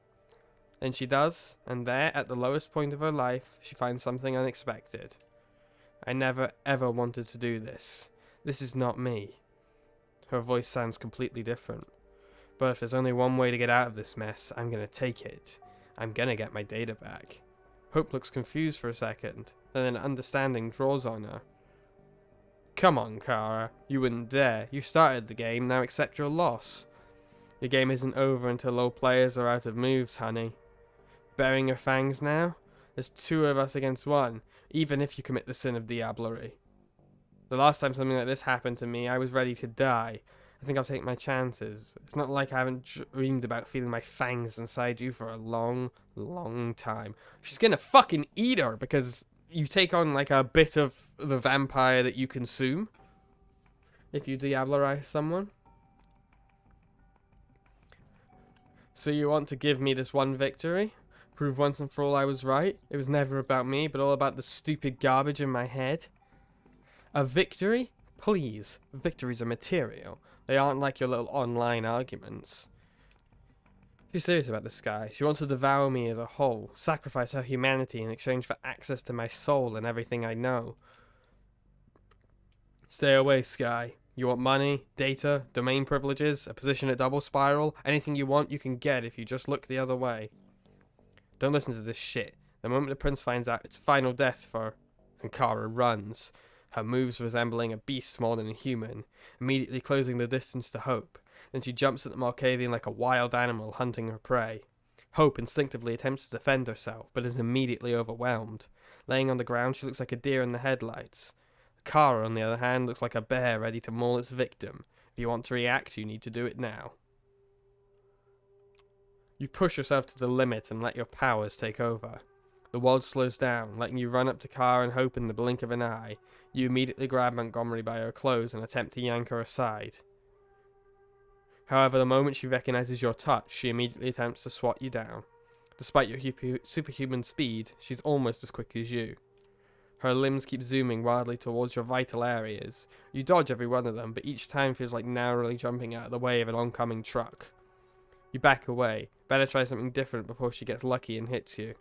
Then she does, and there, at the lowest point of her life, she finds something unexpected. I never ever wanted to do this. This is not me. Her voice sounds completely different. But if there's only one way to get out of this mess, I'm gonna take it. I'm gonna get my data back. Hope looks confused for a second, then an understanding draws on her. Come on, Kara. You wouldn't dare. You started the game, now accept your loss. Your game isn't over until all players are out of moves, honey. Baring your fangs now? There's two of us against one, even if you commit the sin of diablerie. The last time something like this happened to me, I was ready to die. I think I'll take my chances. It's not like I haven't dreamed about feeling my fangs inside you for a long, long time. She's gonna fucking eat her because you take on like a bit of the vampire that you consume if you diablerize someone. So you want to give me this one victory? Prove once and for all I was right? It was never about me, but all about the stupid garbage in my head? A victory? Please. Victories are material. They aren't like your little online arguments. She's serious about this Skye. She wants to devour me as a whole, sacrifice her humanity in exchange for access to my soul and everything I know. Stay away, Skye. You want money, data, domain privileges, a position at Double Spiral? Anything you want, you can get if you just look the other way. Don't listen to this shit. The moment the prince finds out, it's final death for... And Kara runs. Her moves resembling a beast more than a human, immediately closing the distance to Hope. Then she jumps at the Malkavian like a wild animal hunting her prey. Hope instinctively attempts to defend herself, but is immediately overwhelmed. Laying on the ground, she looks like a deer in the headlights. Kara, on the other hand, looks like a bear ready to maul its victim. If you want to react, you need to do it now. You push yourself to the limit and let your powers take over. The world slows down, letting you run up to Kara and Hope in the blink of an eye. You immediately grab Montgomery by her clothes and attempt to yank her aside. However, the moment she recognizes your touch, she immediately attempts to swat you down. Despite your superhuman speed, she's almost as quick as you. Her limbs keep zooming wildly towards your vital areas. You dodge every one of them, but each time feels like narrowly jumping out of the way of an oncoming truck. You back away. Better try something different before she gets lucky and hits you.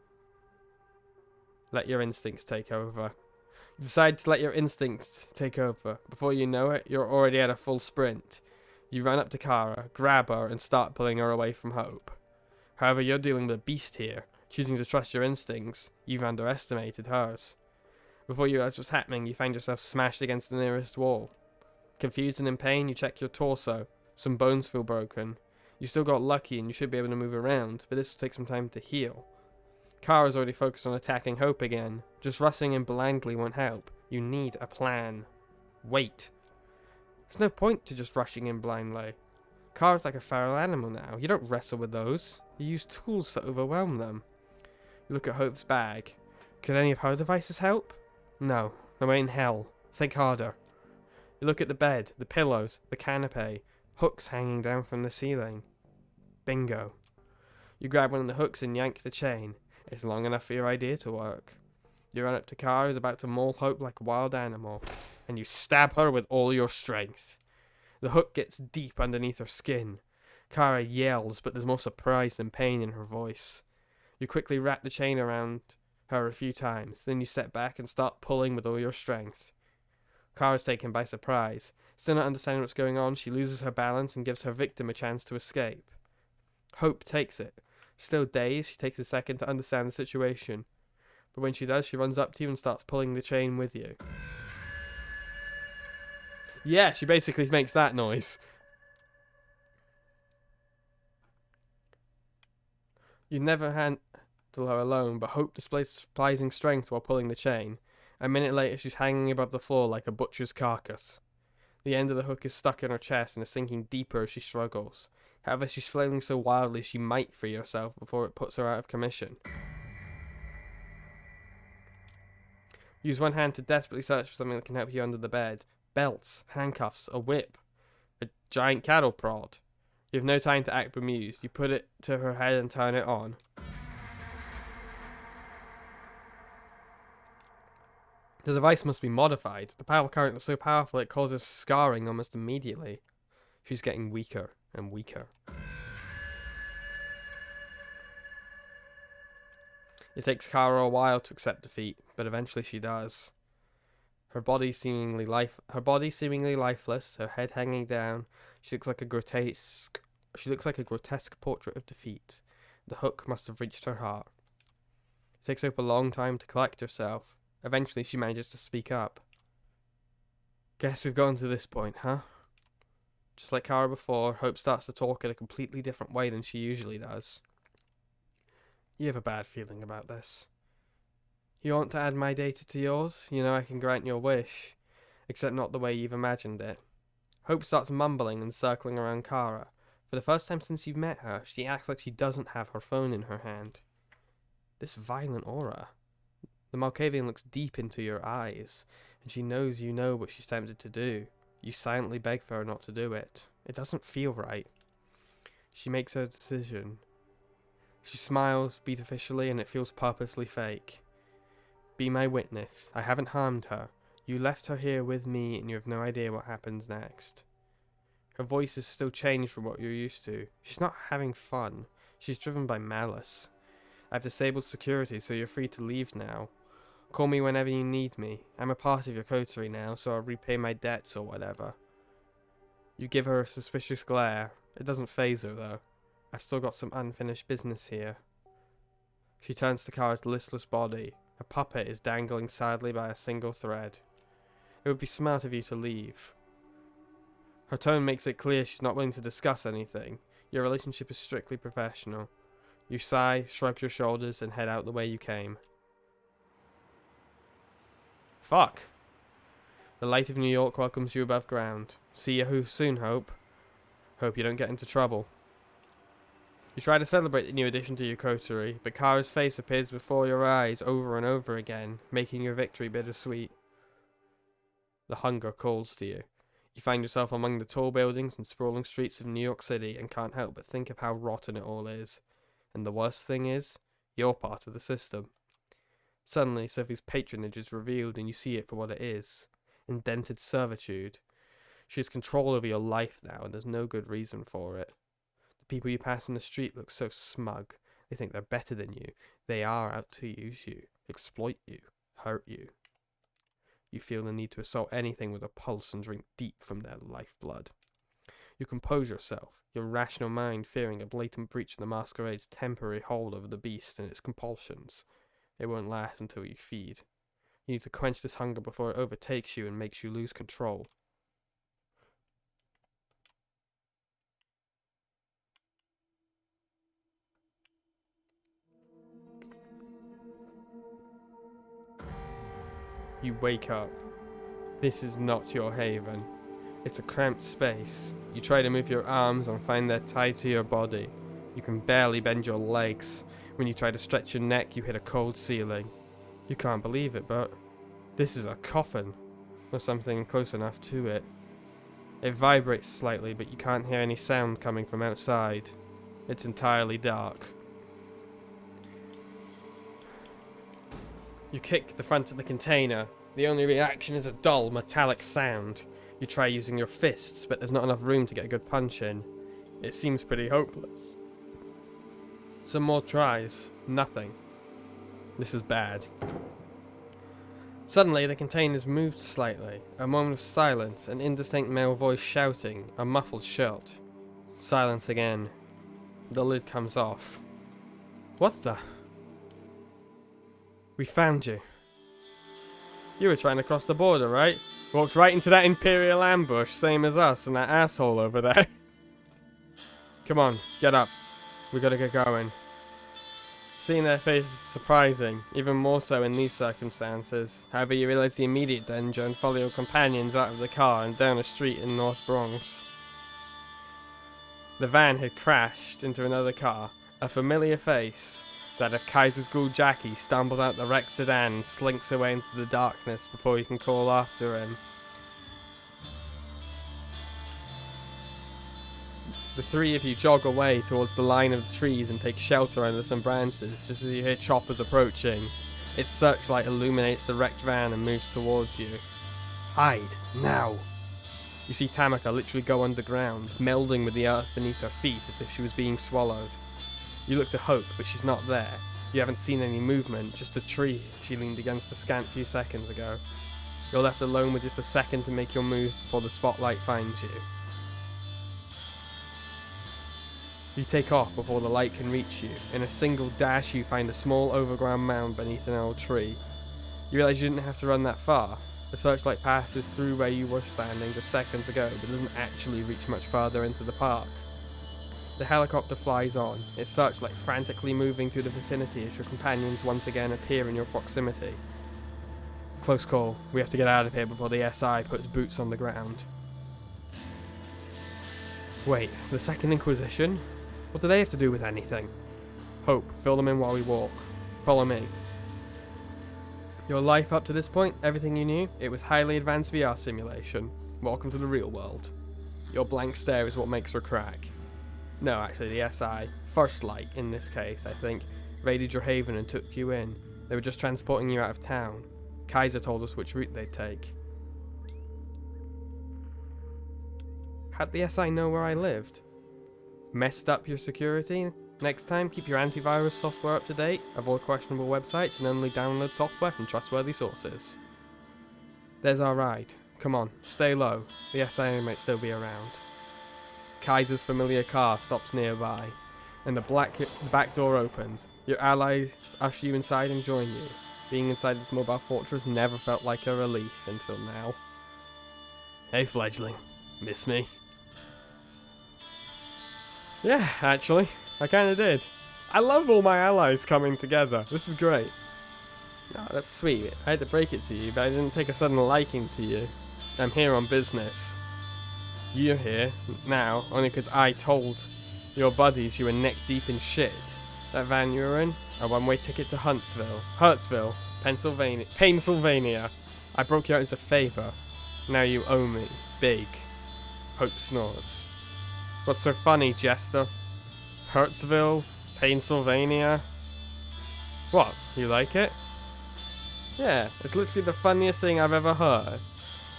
Let your instincts take over. You decide to let your instincts take over. Before you know it, you're already at a full sprint. You run up to Kara, grab her, and start pulling her away from Hope. However, you're dealing with a beast here. Choosing to trust your instincts, you've underestimated hers. Before you realize what's happening, you find yourself smashed against the nearest wall. Confused and in pain, you check your torso. Some bones feel broken. You still got lucky and you should be able to move around, but this will take some time to heal. Kara's already focused on attacking Hope again. Just rushing in blindly won't help. You need a plan. Wait. There's no point to just rushing in blindly. Kara's like a feral animal now. You don't wrestle with those. You use tools to overwhelm them. You look at Hope's bag. Could any of her devices help? No. No way in hell. Think harder. You look at the bed, the pillows, the canapé, hooks hanging down from the ceiling. Bingo. You grab one of the hooks and yank the chain. It's long enough for your idea to work. You run up to Kara, who's about to maul Hope like a wild animal, and you stab her with all your strength. The hook gets deep underneath her skin. Kara yells, but there's more surprise than pain in her voice. You quickly wrap the chain around her a few times, then you step back and start pulling with all your strength. Kara's taken by surprise. Still not understanding what's going on, she loses her balance and gives her victim a chance to escape. Hope takes it. Still dazed, she takes a second to understand the situation. But when she does, she runs up to you and starts pulling the chain with you. Yeah, she basically makes that noise. You never handle her alone, but Hope displays surprising strength while pulling the chain. A minute later, she's hanging above the floor like a butcher's carcass. The end of the hook is stuck in her chest and is sinking deeper as she struggles. However, she's flailing so wildly she might free herself before it puts her out of commission. Use one hand to desperately search for something that can help you under the bed. Belts, handcuffs, a whip, a giant cattle prod. You have no time to act bemused. You put it to her head and turn it on. The device must be modified. The power current is so powerful it causes scarring almost immediately. She's getting weaker and weaker. It takes Kara a while to accept defeat, but eventually she does. Her body seemingly lifeless, her head hanging down. She looks like a grotesque portrait of defeat. The hook must have reached her heart. It takes Hope a long time to collect herself. Eventually she manages to speak up. Guess we've gotten to this point, huh? Just like Kara before, Hope starts to talk in a completely different way than she usually does. You have a bad feeling about this. You want to add my data to yours? You know I can grant your wish. Except not the way you've imagined it. Hope starts mumbling and circling around Kara. For the first time since you've met her, she acts like she doesn't have her phone in her hand. This violent aura. The Malkavian looks deep into your eyes, and she knows you know what she's tempted to do. You silently beg for her not to do it. It doesn't feel right. She makes her decision. She smiles beatifically and it feels purposely fake. Be my witness. I haven't harmed her. You left her here with me and you have no idea what happens next. Her voice is still changed from what you're used to. She's not having fun. She's driven by malice. I've disabled security, so you're free to leave now. Call me whenever you need me. I'm a part of your coterie now, so I'll repay my debts or whatever. You give her a suspicious glare. It doesn't faze her, though. I've still got some unfinished business here. She turns to Kara's listless body. A puppet is dangling sadly by a single thread. It would be smart of you to leave. Her tone makes it clear she's not willing to discuss anything. Your relationship is strictly professional. You sigh, shrug your shoulders, and head out the way you came. Fuck. The light of New York welcomes you above ground. See you soon, Hope. Hope you don't get into trouble. You try to celebrate the new addition to your coterie, but Kara's face appears before your eyes over and over again, making your victory bittersweet. The hunger calls to you. You find yourself among the tall buildings and sprawling streets of New York City and can't help but think of how rotten it all is. And the worst thing is, you're part of the system. Suddenly, Sophie's patronage is revealed and you see it for what it is. Indented servitude. She has control over your life now and there's no good reason for it. The people you pass in the street look so smug. They think they're better than you. They are out to use you, exploit you, hurt you. You feel the need to assault anything with a pulse and drink deep from their lifeblood. You compose yourself, your rational mind fearing a blatant breach of the Masquerade's temporary hold over the beast and its compulsions. It won't last until you feed. You need to quench this hunger before it overtakes you and makes you lose control. You wake up. This is not your haven. It's a cramped space. You try to move your arms and find they're tied to your body. You can barely bend your legs. When you try to stretch your neck, you hit a cold ceiling. You can't believe it, but this is a coffin, or something close enough to it. It vibrates slightly, but you can't hear any sound coming from outside. It's entirely dark. You kick the front of the container. The only reaction is a dull, metallic sound. You try using your fists, but there's not enough room to get a good punch in. It seems pretty hopeless. Some more tries. Nothing. This is bad. Suddenly, the container's moved slightly. A moment of silence, an indistinct male voice shouting, a muffled shout. Silence again. The lid comes off. What the? We found you. You were trying to cross the border, right? Walked right into that Imperial ambush, same as us and that asshole over there. Come on, get up. We gotta get going. Seeing their faces is surprising, even more so in these circumstances. However, you realise the immediate danger and follow your companions out of the car and down a street in North Bronx. The van had crashed into another car, a familiar face. That of Kaiser's ghoul Jackie stumbles out the wrecked sedan and slinks away into the darkness before you can call after him. The three of you jog away towards the line of the trees and take shelter under some branches just as you hear choppers approaching. Its searchlight illuminates the wrecked van and moves towards you. Hide, now! You see Tamaka literally go underground, melding with the earth beneath her feet as if she was being swallowed. You look to Hope, but she's not there. You haven't seen any movement, just a tree she leaned against a scant few seconds ago. You're left alone with just a second to make your move before the spotlight finds you. You take off before the light can reach you. In a single dash, you find a small overground mound beneath an old tree. You realise you didn't have to run that far. The searchlight passes through where you were standing just seconds ago, but doesn't actually reach much farther into the park. The helicopter flies on, its searchlight frantically moving through the vicinity as your companions once again appear in your proximity. Close call. We have to get out of here before the SI puts boots on the ground. Wait, the Second Inquisition? What do they have to do with anything? Hope, fill them in while we walk. Follow me. Your life up to this point, everything you knew, it was highly advanced VR simulation. Welcome to the real world. Your blank stare is what makes her crack. No, actually, the SI, First Light in this case, I think, raided your haven and took you in. They were just transporting you out of town. Kaiser told us which route they'd take. How'd the SI know where I lived? Messed up your security? Next time, keep your antivirus software up to date, avoid questionable websites, and only download software from trustworthy sources. There's our ride. Come on, stay low. The SI might still be around. Kaiser's familiar car stops nearby, and the back door opens. Your allies usher you inside and join you. Being inside this mobile fortress never felt like a relief until now. Hey fledgling, miss me? Yeah, actually, I kinda did. I love all my allies coming together, this is great. Oh, that's sweet. I had to break it to you, but I didn't take a sudden liking to you. I'm here on business. You're here now only because I told Your buddies, you were neck deep in shit. That van you were in, a one-way ticket to Huntsville, Pennsylvania. I broke you out as a favour. Now you owe me. Big. Hope snores. What's so funny, Jester? Huntsville, Pennsylvania. What, you like it? Yeah, it's literally the funniest thing I've ever heard.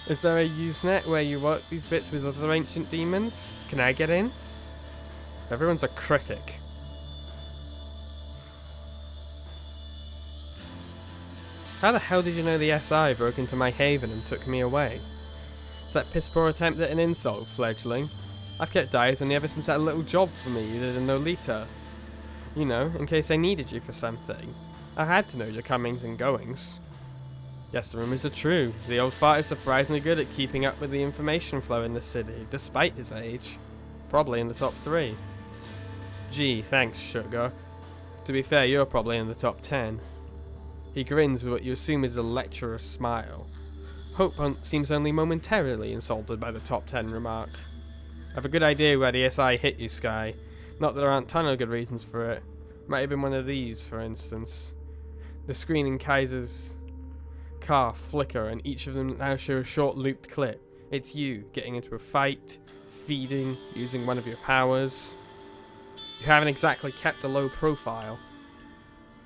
Is there a Usenet where you work these bits with other ancient demons? Can I get in? Everyone's a critic. How the hell did you know the SI broke into my haven and took me away? Is that piss poor attempt at an insult, fledgling? I've kept eyes on you ever since that little job for me you did in Nolita. You know, in case I needed you for something. I had to know your comings and goings. Yes, the rumours are true. The old fart is surprisingly good at keeping up with the information flow in the city, despite his age. Probably in the top 3. Gee, thanks, sugar. To be fair, you're probably in the top 10. He grins with what you assume is a lecturer's smile. Hope seems only momentarily insulted by the top 10 remark. I have a good idea where the SI hit you, Skye. Not that there aren't a ton of good reasons for it. Might have been one of these, for instance. The screen in Kaiser's car flicker, and each of them now show a short looped clip. It's you getting into a fight, feeding, using one of your powers. You haven't exactly kept a low profile.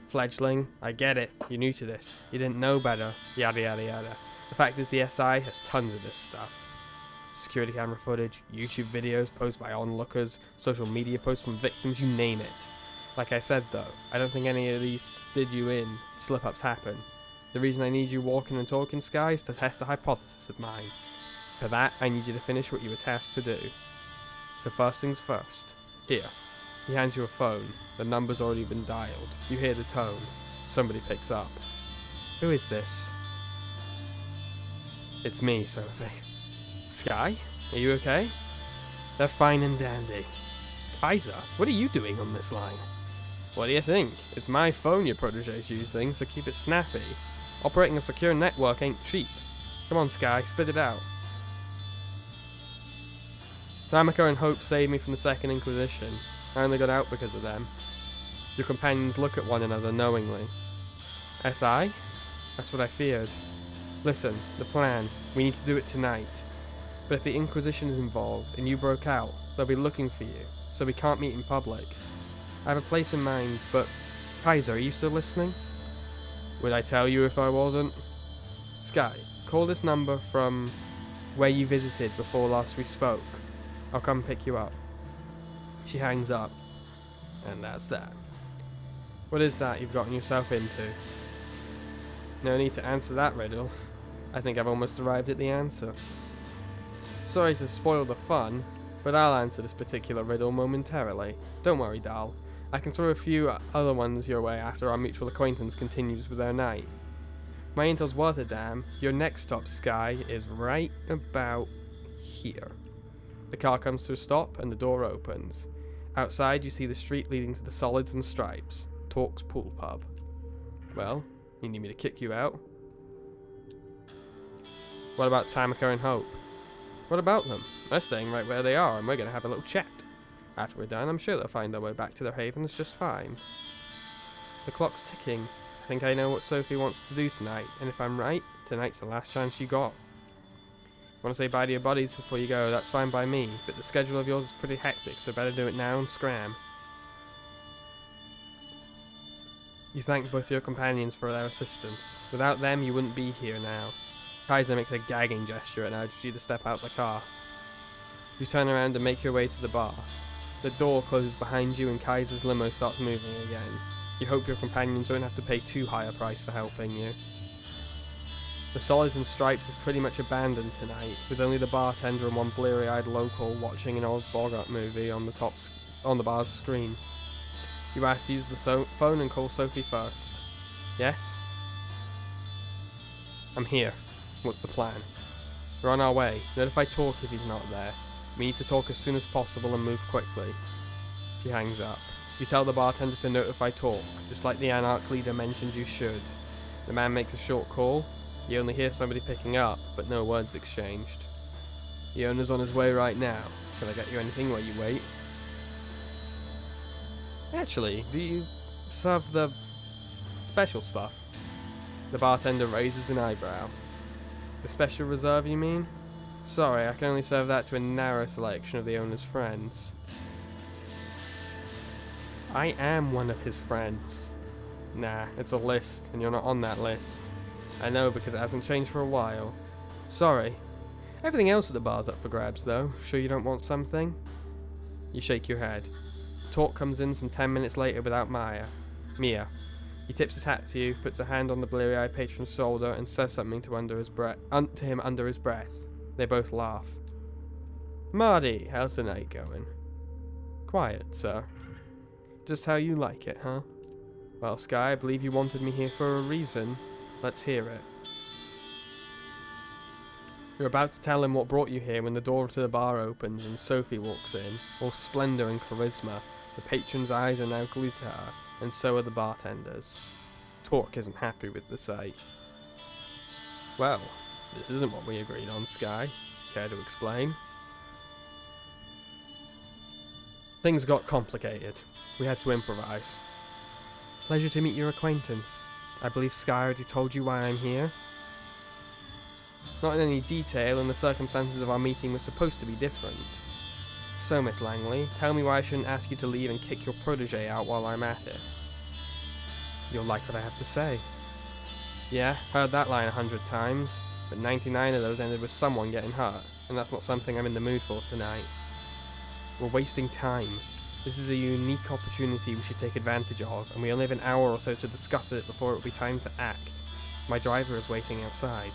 Fledgling, I get it. You're new to this. You didn't know better. Yada yada yada. The fact is the SI has tons of this stuff. Security camera footage, YouTube videos posted by onlookers, social media posts from victims, you name it. Like I said though, I don't think any of these did you in slip-ups happen. The reason I need you walking and talking, Skye, is to test a hypothesis of mine. For that, I need you to finish what you were tasked to do. So first things first. Here. He hands you a phone. The number's already been dialed. You hear the tone. Somebody picks up. Who is this? It's me, Sophie. Skye? Are you okay? They're fine and dandy. Kaiser, what are you doing on this line? What do you think? It's my phone your protege's using, so keep it snappy. Operating a secure network ain't cheap. Come on, Skye, spit it out. Samika and Hope saved me from the Second Inquisition. I only got out because of them. Your companions look at one another knowingly. SI? That's what I feared. Listen, the plan. We need to do it tonight. But if the Inquisition is involved and you broke out, they'll be looking for you, so we can't meet in public. I have a place in mind, but... Kaiser, are you still listening? Would I tell you if I wasn't? Skye, call this number from where you visited before last we spoke. I'll come pick you up. She hangs up. And that's that. What is that you've gotten yourself into? No need to answer that riddle. I think I've almost arrived at the answer. Sorry to spoil the fun, but I'll answer this particular riddle momentarily. Don't worry, doll. I can throw a few other ones your way after our mutual acquaintance continues with our night. My intel's worth a damn. Your next stop, Skye, is right about here. The car comes to a stop and the door opens. Outside you see the street leading to the Solids and Stripes, Talk's Pool Pub. Well, you need me to kick you out? What about Tamika and Hope? What about them? They're staying right where they are and we're going to have a little chat. After we're done, I'm sure they'll find their way back to their havens just fine. The clock's ticking. I think I know what Sophie wants to do tonight, and if I'm right, tonight's the last chance you got. Want to say bye to your buddies before you go, that's fine by me, but the schedule of yours is pretty hectic, so better do it now and scram. You thank both your companions for their assistance. Without them, you wouldn't be here now. Kaiser makes a gagging gesture and urges you to step out the car. You turn around and make your way to the bar. The door closes behind you and Kaiser's limo starts moving again. You hope your companions won't have to pay too high a price for helping you. The Solids and Stripes is pretty much abandoned tonight, with only the bartender and one bleary-eyed local watching an old Bogart movie on the bar's screen. You ask to use the phone and call Sophie first. Yes? I'm here. What's the plan? We're on our way. Notify Talk if he's not there. We need to talk as soon as possible and move quickly. She hangs up. You tell the bartender to notify Talk, just like the Anarch leader mentioned you should. The man makes a short call. You only hear somebody picking up, but no words exchanged. The owner's on his way right now. Can I get you anything while you wait? Actually, do you serve the special stuff? The bartender raises an eyebrow. The special reserve, you mean? Sorry, I can only serve that to a narrow selection of the owner's friends. I am one of his friends. Nah, it's a list, and you're not on that list. I know because it hasn't changed for a while. Sorry. Everything else at the bar's up for grabs, though. Sure you don't want something? You shake your head. Talk comes in some 10 minutes later without Mia. He tips his hat to you, puts a hand on the bleary-eyed patron's shoulder, and says something to him under his breath. They both laugh. Marty, how's the night going? Quiet, sir. Just how you like it, huh? Well, Skye, I believe you wanted me here for a reason. Let's hear it. You're about to tell him what brought you here when the door to the bar opens and Sophie walks in, all splendour and charisma. The patron's eyes are now glued to her, and so are the bartenders. Torque isn't happy with the sight. Well, this isn't what we agreed on, Skye. Care to explain? Things got complicated. We had to improvise. Pleasure to meet your acquaintance. I believe Skye already told you why I'm here. Not in any detail, and the circumstances of our meeting were supposed to be different. So, Miss Langley, tell me why I shouldn't ask you to leave and kick your protege out while I'm at it. You'll like what I have to say. Yeah, heard that line 100 times, but 99 of those ended with someone getting hurt, and that's not something I'm in the mood for tonight. We're wasting time. This is a unique opportunity we should take advantage of, and we only have an hour or so to discuss it before it will be time to act. My driver is waiting outside.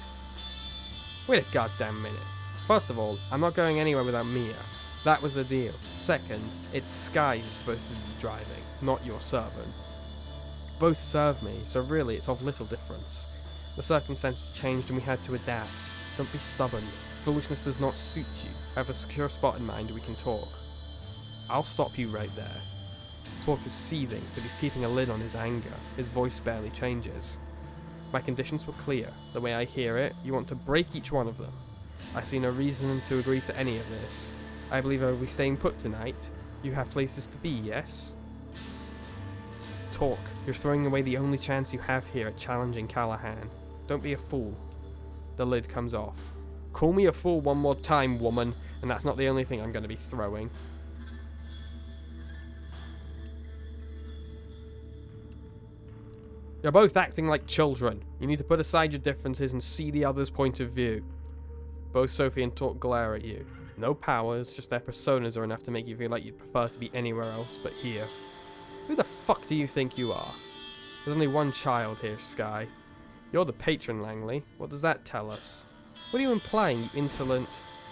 Wait a goddamn minute. First of all, I'm not going anywhere without Mia. That was the deal. Second, it's Skye who's supposed to do the driving, not your servant. Both serve me, so really it's of little difference. The circumstances changed and we had to adapt. Don't be stubborn. Foolishness does not suit you. Have a secure spot in mind and we can talk. I'll stop you right there. Torque is seething, but he's keeping a lid on his anger. His voice barely changes. My conditions were clear. The way I hear it, you want to break each one of them. I see no reason to agree to any of this. I believe I will be staying put tonight. You have places to be, yes? Torque, you're throwing away the only chance you have here at challenging Callahan. Don't be a fool. The lid comes off. Call me a fool one more time, woman, and that's not the only thing I'm going to be throwing. You're both acting like children. You need to put aside your differences and see the other's point of view. Both Sophie and Torque glare at you. No powers, just their personas are enough to make you feel like you'd prefer to be anywhere else but here. Who the fuck do you think you are? There's only one child here, Skye. You're the patron, Langley. What does that tell us? What are you implying, you insolent...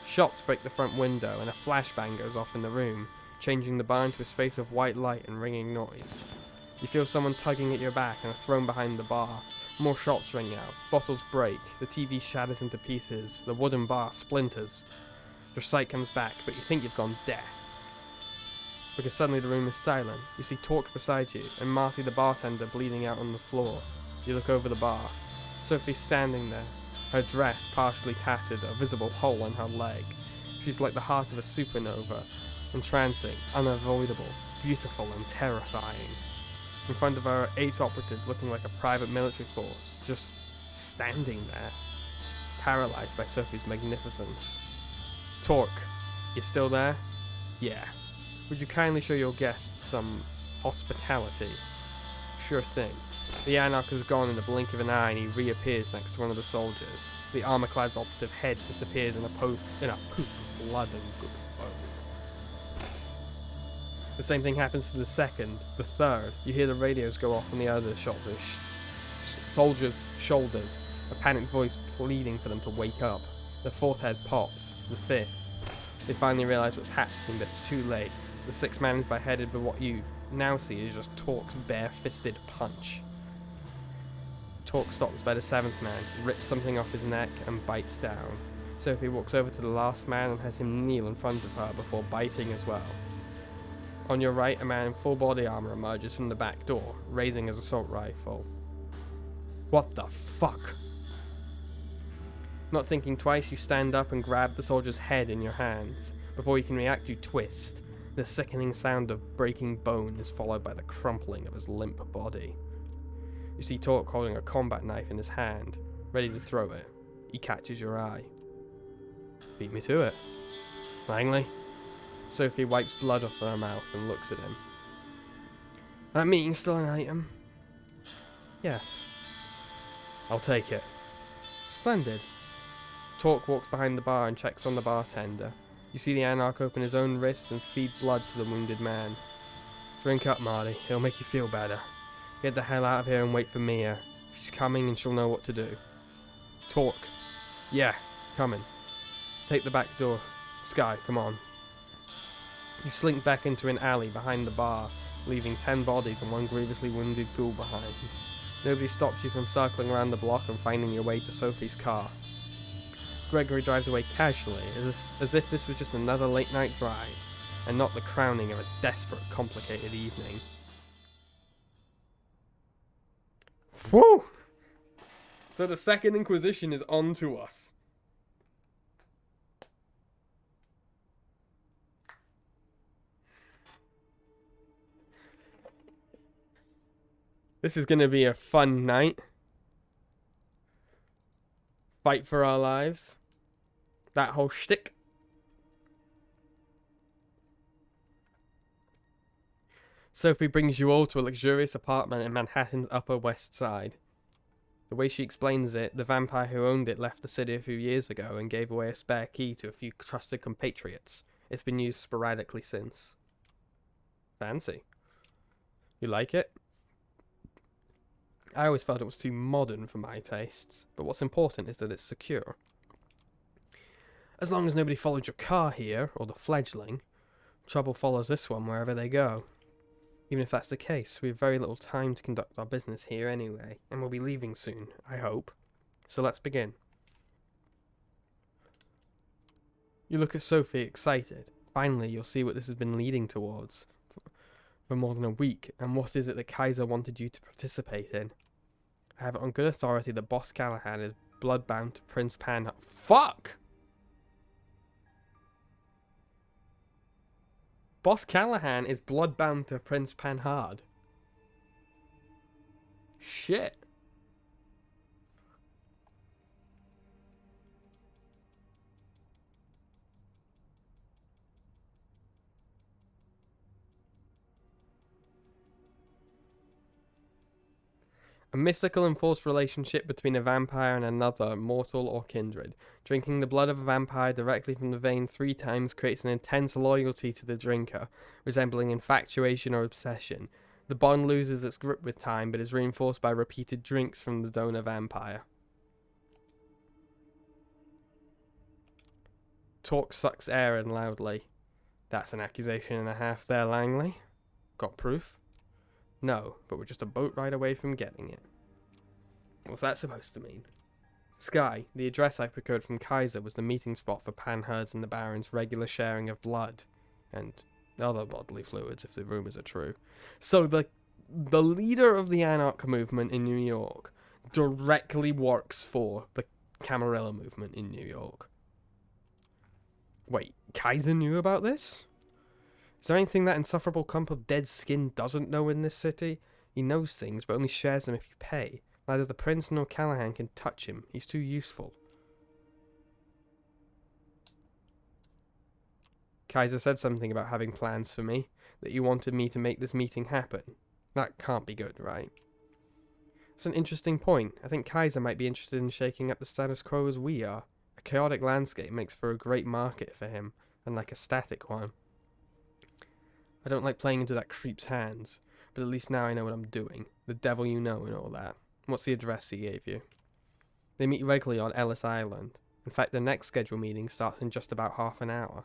Shots break the front window and a flashbang goes off in the room, changing the bar into a space of white light and ringing noise. You feel someone tugging at your back and are thrown behind the bar. More shots ring out, bottles break, the TV shatters into pieces, the wooden bar splinters. Your sight comes back, but you think you've gone deaf. Because suddenly the room is silent. You see Torque beside you, and Marty the bartender bleeding out on the floor. You look over the bar. Sophie's standing there, her dress partially tattered, a visible hole on her leg. She's like the heart of a supernova, entrancing, unavoidable, beautiful and terrifying. In front of her are 8 operatives looking like a private military force, just standing there, paralysed by Sophie's magnificence. Torque, you still there? Yeah. Would you kindly show your guests some hospitality? Sure thing. The Anarch is gone in the blink of an eye and he reappears next to one of the soldiers. The armour-clad operative head disappears in a poof of blood and good bone. The same thing happens to the second, the third. You hear the radios go off on the other soldiers' shoulders, a panicked voice pleading for them to wake up. The fourth head pops, the fifth. They finally realise what's happening, but it's too late. The sixth man is beheaded, but what you now see is just Torque's bare-fisted punch. Torque stops by the seventh man, rips something off his neck, and bites down. Sophie walks over to the last man and has him kneel in front of her before biting as well. On your right, a man in full body armour emerges from the back door, raising his assault rifle. What the fuck? Not thinking twice, you stand up and grab the soldier's head in your hands. Before you can react, you twist. The sickening sound of breaking bone is followed by the crumpling of his limp body. You see Torque holding a combat knife in his hand, ready to throw it. He catches your eye. Beat me to it. Langley? Sophie wipes blood off her mouth and looks at him. That meeting's still an item? Yes. I'll take it. Splendid. Torque walks behind the bar and checks on the bartender. You see the Anarch open his own wrists and feed blood to the wounded man. Drink up, Marty. It'll make you feel better. Get the hell out of here and wait for Mia. She's coming and she'll know what to do. Torque. Yeah, coming. Take the back door. Skye, come on. You slink back into an alley behind the bar, leaving 10 bodies and one grievously wounded ghoul behind. Nobody stops you from circling around the block and finding your way to Sophie's car. Gregory drives away casually, as if this was just another late-night drive, and not the crowning of a desperate, complicated evening. Whew! So the Second Inquisition is on to us. This is going to be a fun night. Fight for our lives. That whole shtick. Sophie brings you all to a luxurious apartment in Manhattan's Upper West Side. The way she explains it, the vampire who owned it left the city a few years ago and gave away a spare key to a few trusted compatriots. It's been used sporadically since. Fancy. You like it? I always felt it was too modern for my tastes, but what's important is that it's secure. As long as nobody followed your car here, or the fledgling, trouble follows this one wherever they go. Even if that's the case, we have very little time to conduct our business here anyway, and we'll be leaving soon, I hope. So let's begin. You look at Sophie, excited. Finally, you'll see what this has been leading towards for more than a week, and what is it that Kaiser wanted you to participate in. I have it on good authority that Boss Callahan is bloodbound to Prince Panhard. Fuck! Boss Callahan is bloodbound to Prince Panhard. Shit. A mystical and forced relationship between a vampire and another, mortal or kindred. Drinking the blood of a vampire directly from the vein 3 times creates an intense loyalty to the drinker, resembling infatuation or obsession. The bond loses its grip with time, but is reinforced by repeated drinks from the donor vampire. Torque sucks air in loudly. That's an accusation and a half there, Langley. Got proof? No, but we're just a boat ride away from getting it. What's that supposed to mean? Skye, the address I procured from Kaiser was the meeting spot for Panhard's and the Baron's regular sharing of blood, and other bodily fluids if the rumours are true. So the leader of the Anarch movement in New York directly works for the Camarilla movement in New York. Wait, Kaiser knew about this? Is there anything that insufferable clump of dead skin doesn't know in this city? He knows things, but only shares them if you pay. Neither the Prince nor Callahan can touch him. He's too useful. Kaiser said something about having plans for me, that you wanted me to make this meeting happen. That can't be good, right? It's an interesting point. I think Kaiser might be interested in shaking up the status quo as we are. A chaotic landscape makes for a great market for him, unlike a static one. I don't like playing into that creep's hands, but at least now I know what I'm doing. The devil you know and all that. What's the address he gave you? They meet regularly on Ellis Island. In fact, the next scheduled meeting starts in just about half an hour.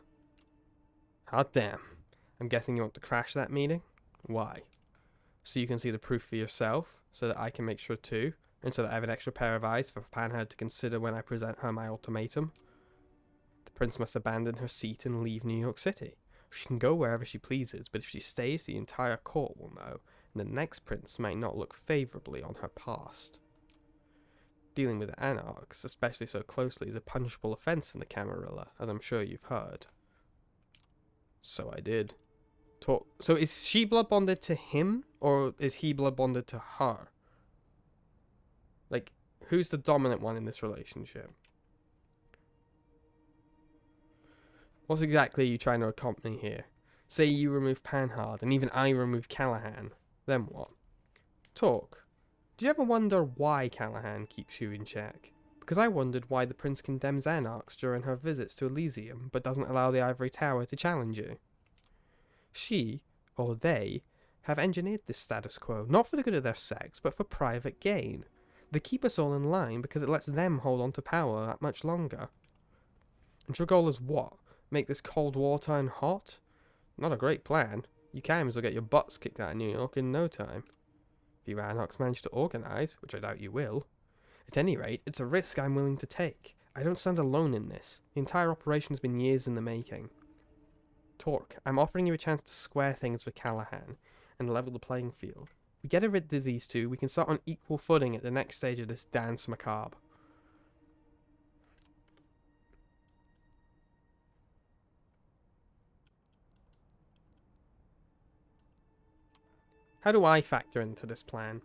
Hot damn. I'm guessing you want to crash that meeting? Why? So you can see the proof for yourself, so that I can make sure too, and so that I have an extra pair of eyes for Panhard to consider when I present her my ultimatum. The Prince must abandon her seat and leave New York City. She can go wherever she pleases, but if she stays, the entire court will know, and the next prince might not look favourably on her past. Dealing with anarchs, especially so closely, is a punishable offence in the Camarilla, as I'm sure you've heard. So I did. Talk. So is she blood bonded to him, or is he blood bonded to her? Like, who's the dominant one in this relationship? What exactly are you trying to accompany here? Say you remove Panhard, and even I remove Callahan. Then what? Talk. Do you ever wonder why Callahan keeps you in check? Because I wondered why the prince condemns anarchs during her visits to Elysium, but doesn't allow the Ivory Tower to challenge you. She, or they, have engineered this status quo, not for the good of their sex, but for private gain. They keep us all in line because it lets them hold on to power that much longer. And your goal is what? Make this Cold War turn hot? Not a great plan. You can as well get your butts kicked out of New York in no time. If you anarchs manage to organise, which I doubt you will. At any rate, it's a risk I'm willing to take. I don't stand alone in this. The entire operation has been years in the making. Torque, I'm offering you a chance to square things with Callahan and level the playing field. We get rid of these two, we can start on equal footing at the next stage of this dance macabre. How do I factor into this plan?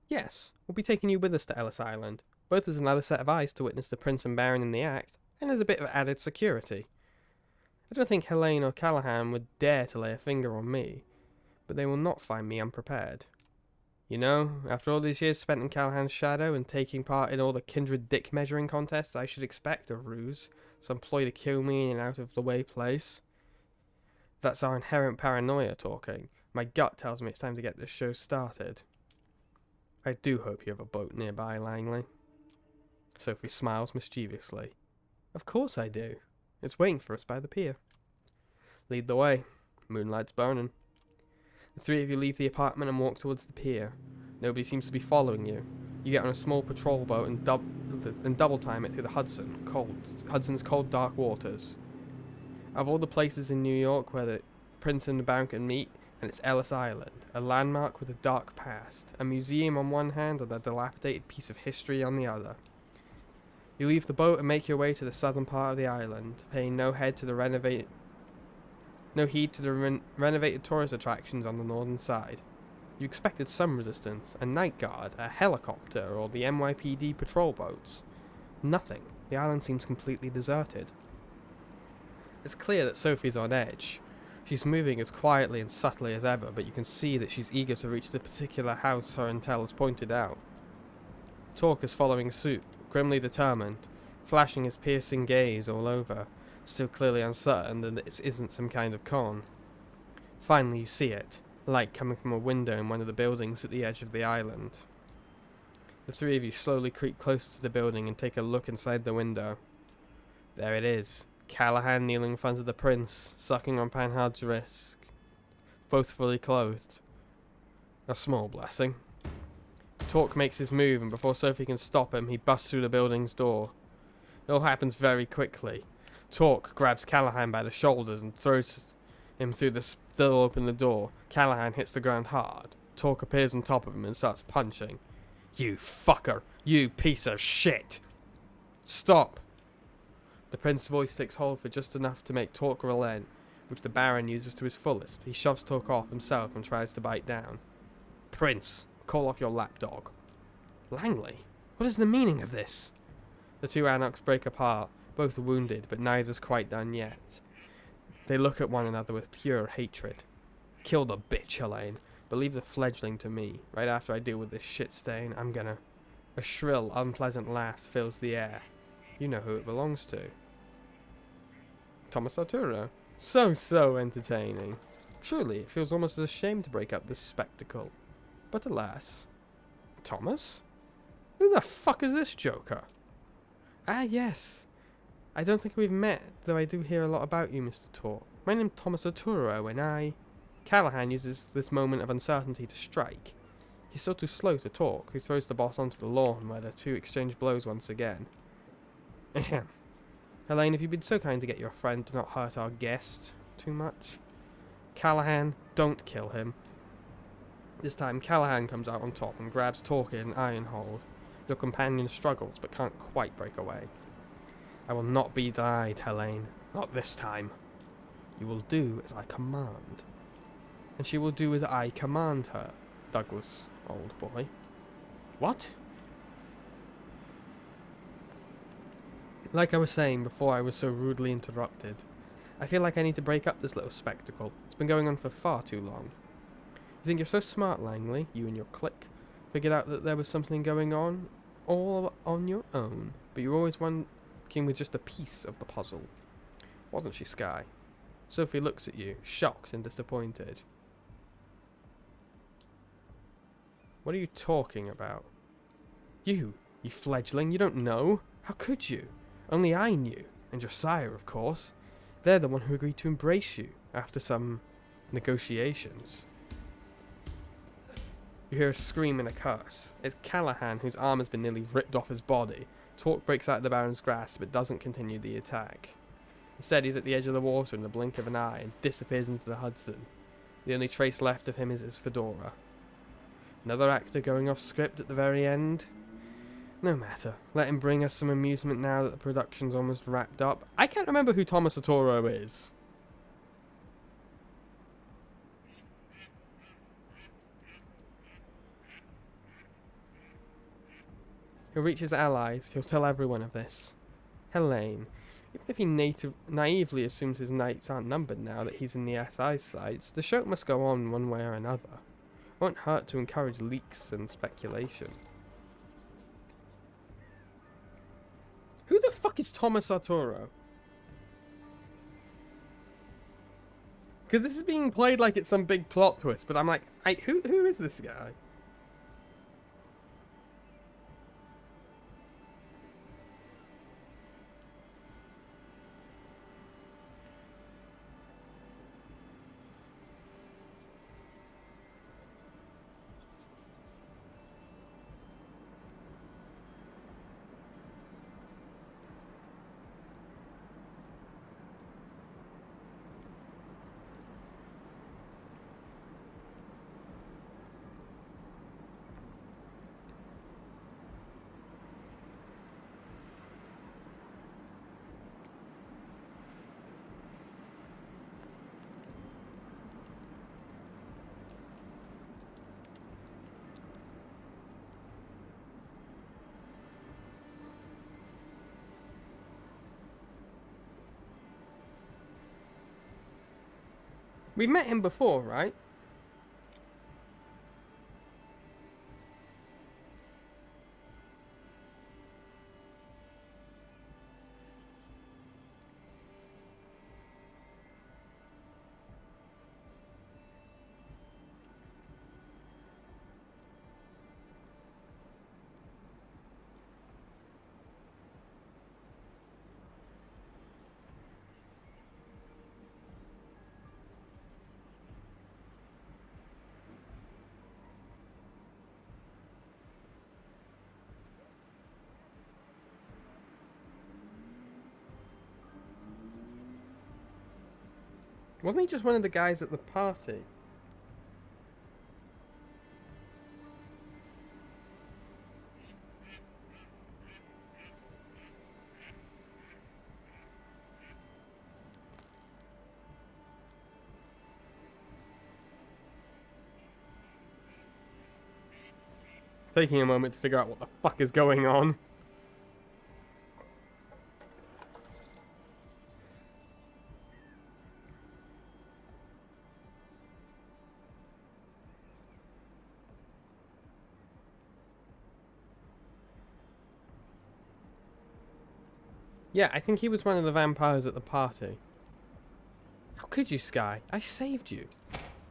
Yes, we'll be taking you with us to Ellis Island, both as another set of eyes to witness the Prince and Baron in the act, and as a bit of added security. I don't think Helene or Callahan would dare to lay a finger on me, but they will not find me unprepared. You know, after all these years spent in Callahan's shadow and taking part in all the kindred dick measuring contests, I should expect a ruse, some ploy to kill me in an out-of-the-way place. That's our inherent paranoia talking. My gut tells me it's time to get this show started. I do hope you have a boat nearby, Langley. Sophie smiles mischievously. Of course I do. It's waiting for us by the pier. Lead the way. Moonlight's burning. The three of you leave the apartment and walk towards the pier. Nobody seems to be following you. You get on a small patrol boat and double time it through the Hudson's cold dark waters. Of all the places in New York where the Prince and the Baron can meet, and it's Ellis Island, a landmark with a dark past, a museum on one hand and a dilapidated piece of history on the other. You leave the boat and make your way to the southern part of the island, paying no heed to the renovated tourist attractions on the northern side. You expected some resistance, a night guard, a helicopter, or the NYPD patrol boats. Nothing. The island seems completely deserted. It's clear that Sophie's on edge. She's moving as quietly and subtly as ever, but you can see that she's eager to reach the particular house her intel has pointed out. Torque is following suit, grimly determined, flashing his piercing gaze all over, still clearly uncertain that this isn't some kind of con. Finally you see it, light coming from a window in one of the buildings at the edge of the island. The three of you slowly creep closer to the building and take a look inside the window. There it is. Callahan kneeling in front of the prince, sucking on Panhard's wrist, both fully clothed. A small blessing. Torque makes his move, and before Sophie can stop him, he busts through the building's door. It all happens very quickly. Torque grabs Callahan by the shoulders and throws him through the still open door. Callahan hits the ground hard. Torque appears on top of him and starts punching. You fucker! You piece of shit! Stop! The prince's voice takes hold for just enough to make Torque relent, which the Baron uses to his fullest. He shoves Torque off himself and tries to bite down. Prince, call off your lapdog. Langley, what is the meaning of this? The two anarchs break apart, both wounded, but neither's quite done yet. They look at one another with pure hatred. Kill the bitch, Helene, but leave the fledgling to me. Right after I deal with this shit stain, I'm gonna... A shrill, unpleasant laugh fills the air. You know who it belongs to. Thomas Arturo. So entertaining. Truly, it feels almost a shame to break up this spectacle. But alas. Thomas? Who the fuck is this joker? Ah, yes. I don't think we've met, though I do hear a lot about you, Mr. Torque. My name's Thomas Arturo, and I... Callahan uses this moment of uncertainty to strike. He's still too slow to talk, who throws the boss onto the lawn where the two exchange blows once again. Ahem. Helene, if you'd been so kind to get your friend to not hurt our guest too much. Callahan, don't kill him. This time Callahan comes out on top and grabs Torque in an iron hold. Your companion struggles but can't quite break away. I will not be denied, Helene. Not this time. You will do as I command. And she will do as I command her, Douglas, old boy. What? Like I was saying before I was so rudely interrupted, I feel like I need to break up this little spectacle. It's been going on for far too long. You think you're so smart, Langley, you and your clique, figured out that there was something going on all on your own, but you're always working with just a piece of the puzzle. Wasn't she, Skye? Sophie looks at you, shocked and disappointed. What are you talking about? You fledgling, you don't know? How could you? Only I knew, and Josiah, of course. They're the one who agreed to embrace you, after some negotiations. You hear a scream and a curse. It's Callahan, whose arm has been nearly ripped off his body. Talk breaks out of the Baron's grasp, but doesn't continue the attack. Instead, he's at the edge of the water in the blink of an eye, and disappears into the Hudson. The only trace left of him is his fedora. Another actor going off script at the very end? No matter. Let him bring us some amusement now that the production's almost wrapped up. I can't remember who Thomas Arturo is. He'll reach his allies. He'll tell everyone of this. Helene. Even if he naively assumes his nights aren't numbered now that he's in the SI's sights, the show must go on one way or another. It won't hurt to encourage leaks and speculation. Who the fuck is Thomas Arturo? Because this is being played like it's some big plot twist, but I'm like, who is this guy? We've met him before, right? Wasn't he just one of the guys at the party? Taking a moment to figure out what the fuck is going on. Yeah, I think he was one of the vampires at the party. How could you, Skye? I saved you.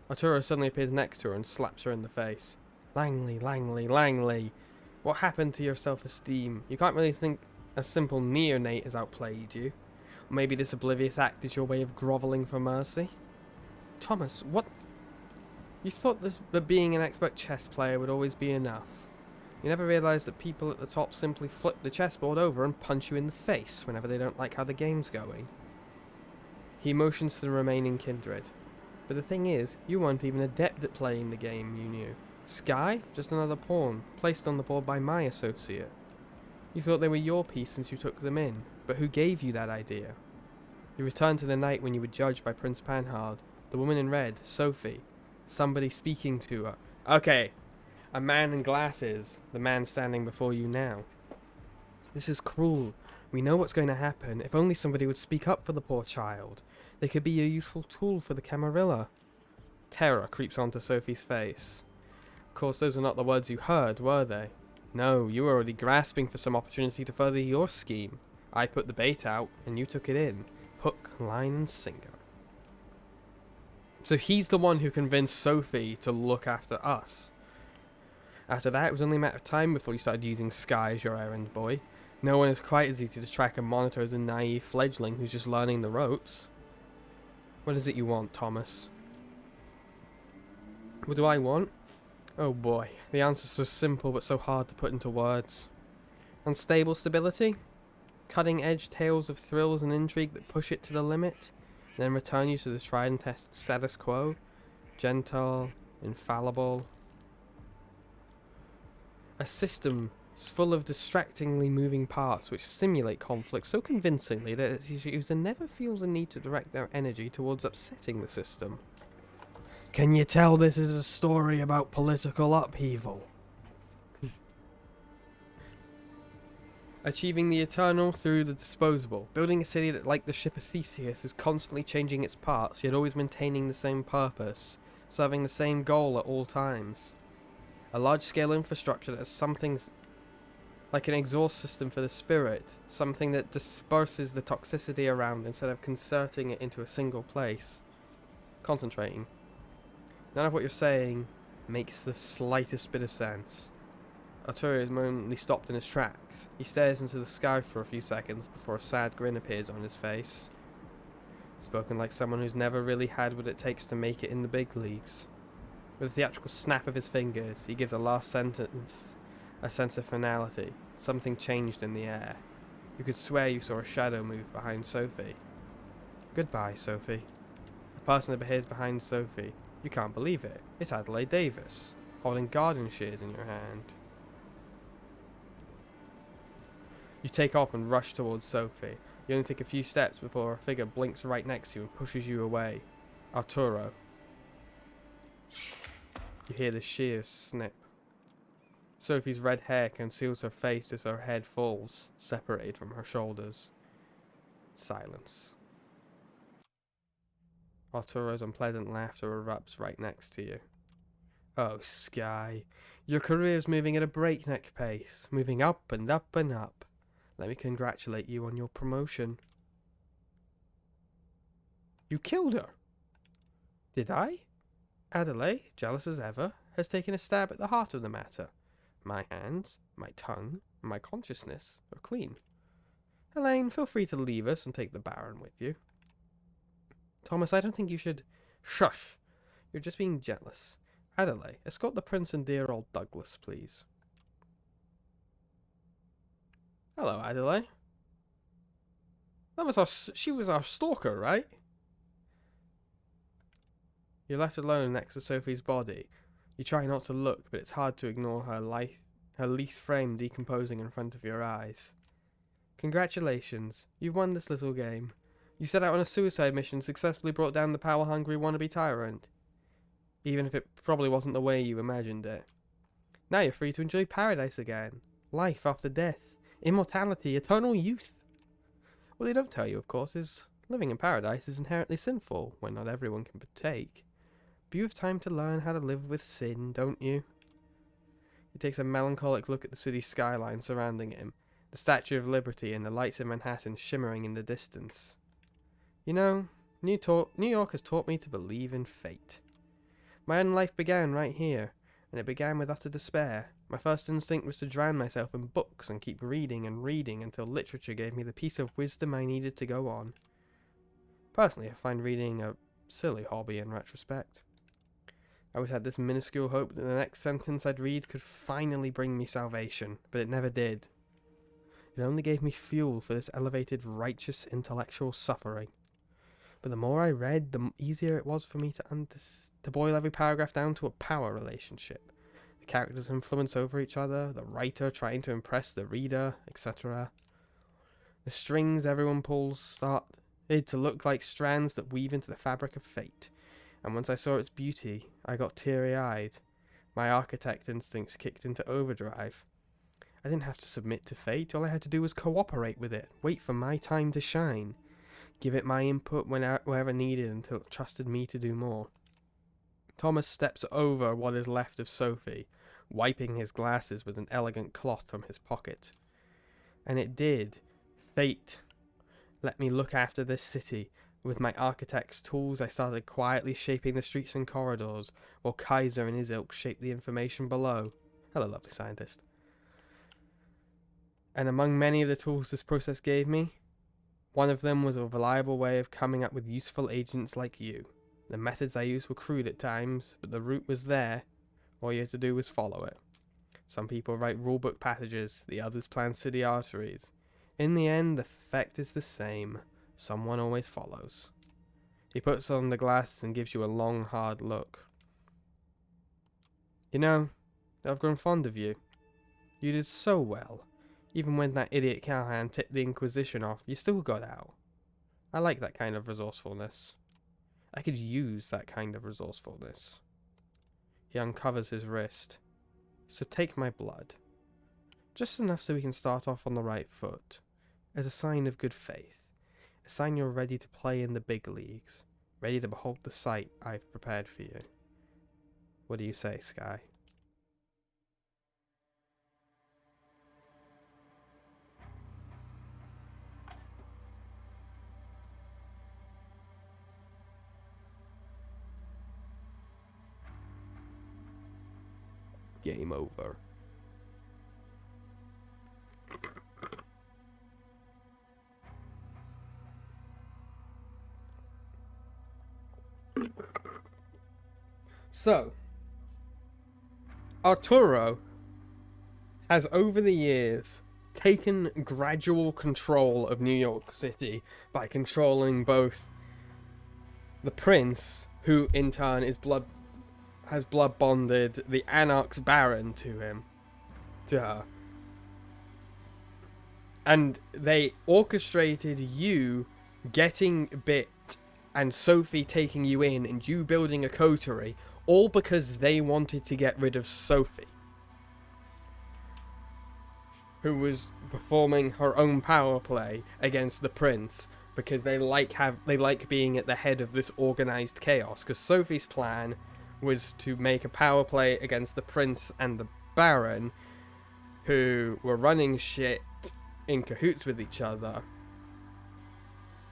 Arturo suddenly appears next to her and slaps her in the face. Langley, Langley, Langley. What happened to your self-esteem? You can't really think a simple neonate has outplayed you. Or maybe this oblivious act is your way of grovelling for mercy? Thomas, what? You thought that being an expert chess player would always be enough. You never realised that people at the top simply flip the chessboard over and punch you in the face whenever they don't like how the game's going. He motions to the remaining kindred. But the thing is, you weren't even adept at playing the game, you knew. Skye? Just another pawn, placed on the board by my associate. You thought they were your piece since you took them in, but who gave you that idea? You return to the night when you were judged by Prince Panhard. The woman in red, Sophie. Somebody speaking to her. Okay, a man in glasses. The man standing before you now. This is cruel. We know what's going to happen. If only somebody would speak up for the poor child. They could be a useful tool for the Camarilla. Terror creeps onto Sophie's face. Of course, those are not the words you heard, were they? No, you were already grasping for some opportunity to further your scheme. I put the bait out, and you took it in. Hook, line, and sinker. So he's the one who convinced Sophie to look after us. After that, it was only a matter of time before you started using Skye as your errand boy. No one is quite as easy to track and monitor as a naive fledgling who's just learning the ropes. What is it you want, Thomas? What do I want? Oh boy, the answer's so simple but so hard to put into words. Unstable stability? Cutting-edge tales of thrills and intrigue that push it to the limit, and then return you to the tried and tested status quo? Gentle, infallible. A system full of distractingly moving parts which simulate conflict so convincingly that its user never feels a need to direct their energy towards upsetting the system. Can you tell this is a story about political upheaval? Achieving the eternal through the disposable. Building a city that, like the ship of Theseus, is constantly changing its parts, yet always maintaining the same purpose, serving the same goal at all times. A large-scale infrastructure that has something like an exhaust system for the spirit, something that disperses the toxicity around instead of concerting it into a single place. Concentrating. None of what you're saying makes the slightest bit of sense. Arturo is momently stopped in his tracks. He stares into the sky for a few seconds before a sad grin appears on his face. Spoken like someone who's never really had what it takes to make it in the big leagues. With a theatrical snap of his fingers, he gives a last sentence a sense of finality. Something changed in the air. You could swear you saw a shadow move behind Sophie. Goodbye, Sophie. The person that appears behind Sophie. You can't believe it. It's Adelaide Davis, holding garden shears in your hand. You take off and rush towards Sophie. You only take a few steps before a figure blinks right next to you and pushes you away. Arturo. You hear the shears snip. Sophie's red hair conceals her face as her head falls, separated from her shoulders. Silence. Arturo's unpleasant laughter erupts right next to you. Oh, Skye, your career's moving at a breakneck pace, moving up and up and up. Let me congratulate you on your promotion. You killed her. Did I? Adelaide, jealous as ever, has taken a stab at the heart of the matter. My hands, my tongue, and my consciousness are clean. Elaine, feel free to leave us and take the Baron with you. Thomas, I don't think you should... Shush! You're just being jealous. Adelaide, escort the prince and dear old Douglas, please. Hello, Adelaide. She was our stalker, right? You're left alone next to Sophie's body. You try not to look, but it's hard to ignore her lithe frame decomposing in front of your eyes. Congratulations, you've won this little game. You set out on a suicide mission, successfully brought down the power-hungry wannabe tyrant. Even if it probably wasn't the way you imagined it. Now you're free to enjoy paradise again. Life after death. Immortality. Eternal youth. What they don't tell you, of course, is living in paradise is inherently sinful, when not everyone can partake. But you have time to learn how to live with sin, don't you? He takes a melancholic look at the city skyline surrounding him, the Statue of Liberty and the lights of Manhattan shimmering in the distance. You know, New York has taught me to believe in fate. My own life began right here, and it began with utter despair. My first instinct was to drown myself in books and keep reading and reading until literature gave me the piece of wisdom I needed to go on. Personally, I find reading a silly hobby in retrospect. I always had this minuscule hope that the next sentence I'd read could finally bring me salvation, but it never did. It only gave me fuel for this elevated, righteous, intellectual suffering. But the more I read, the easier it was for me to boil every paragraph down to a power relationship. The characters' influence over each other, the writer trying to impress the reader, etc. The strings everyone pulls start It to look like strands that weave into the fabric of fate. And once I saw its beauty, I got teary-eyed. My architect instincts kicked into overdrive. I didn't have to submit to fate. All I had to do was cooperate with it, wait for my time to shine, give it my input wherever needed until it trusted me to do more. Thomas steps over what is left of Sophie, wiping his glasses with an elegant cloth from his pocket. And it did. Fate let me look after this city. With my architect's tools, I started quietly shaping the streets and corridors, while Kaiser and his ilk shaped the information below. Hello, lovely scientist. And among many of the tools this process gave me, one of them was a reliable way of coming up with useful agents like you. The methods I used were crude at times, but the route was there. All you had to do was follow it. Some people write rulebook passages, the others plan city arteries. In the end, the effect is the same. Someone always follows. He puts on the glasses and gives you a long, hard look. You know, I've grown fond of you. You did so well. Even when that idiot Callahan tipped the Inquisition off, you still got out. I like that kind of resourcefulness. I could use that kind of resourcefulness. He uncovers his wrist. So take my blood. Just enough so we can start off on the right foot. As a sign of good faith. A sign you're ready to play in the big leagues. Ready to behold the sight I've prepared for you. What do you say, Skye? Game over. So, Arturo has over the years taken gradual control of New York City by controlling both the prince, who in turn has blood bonded the Anarch's Baron to her. And they orchestrated you getting bit and Sophie taking you in and you building a coterie, all because they wanted to get rid of Sophie, who was performing her own power play against the prince, because they like being at the head of this organized chaos. Because Sophie's plan was to make a power play against the prince and the baron, who were running shit in cahoots with each other.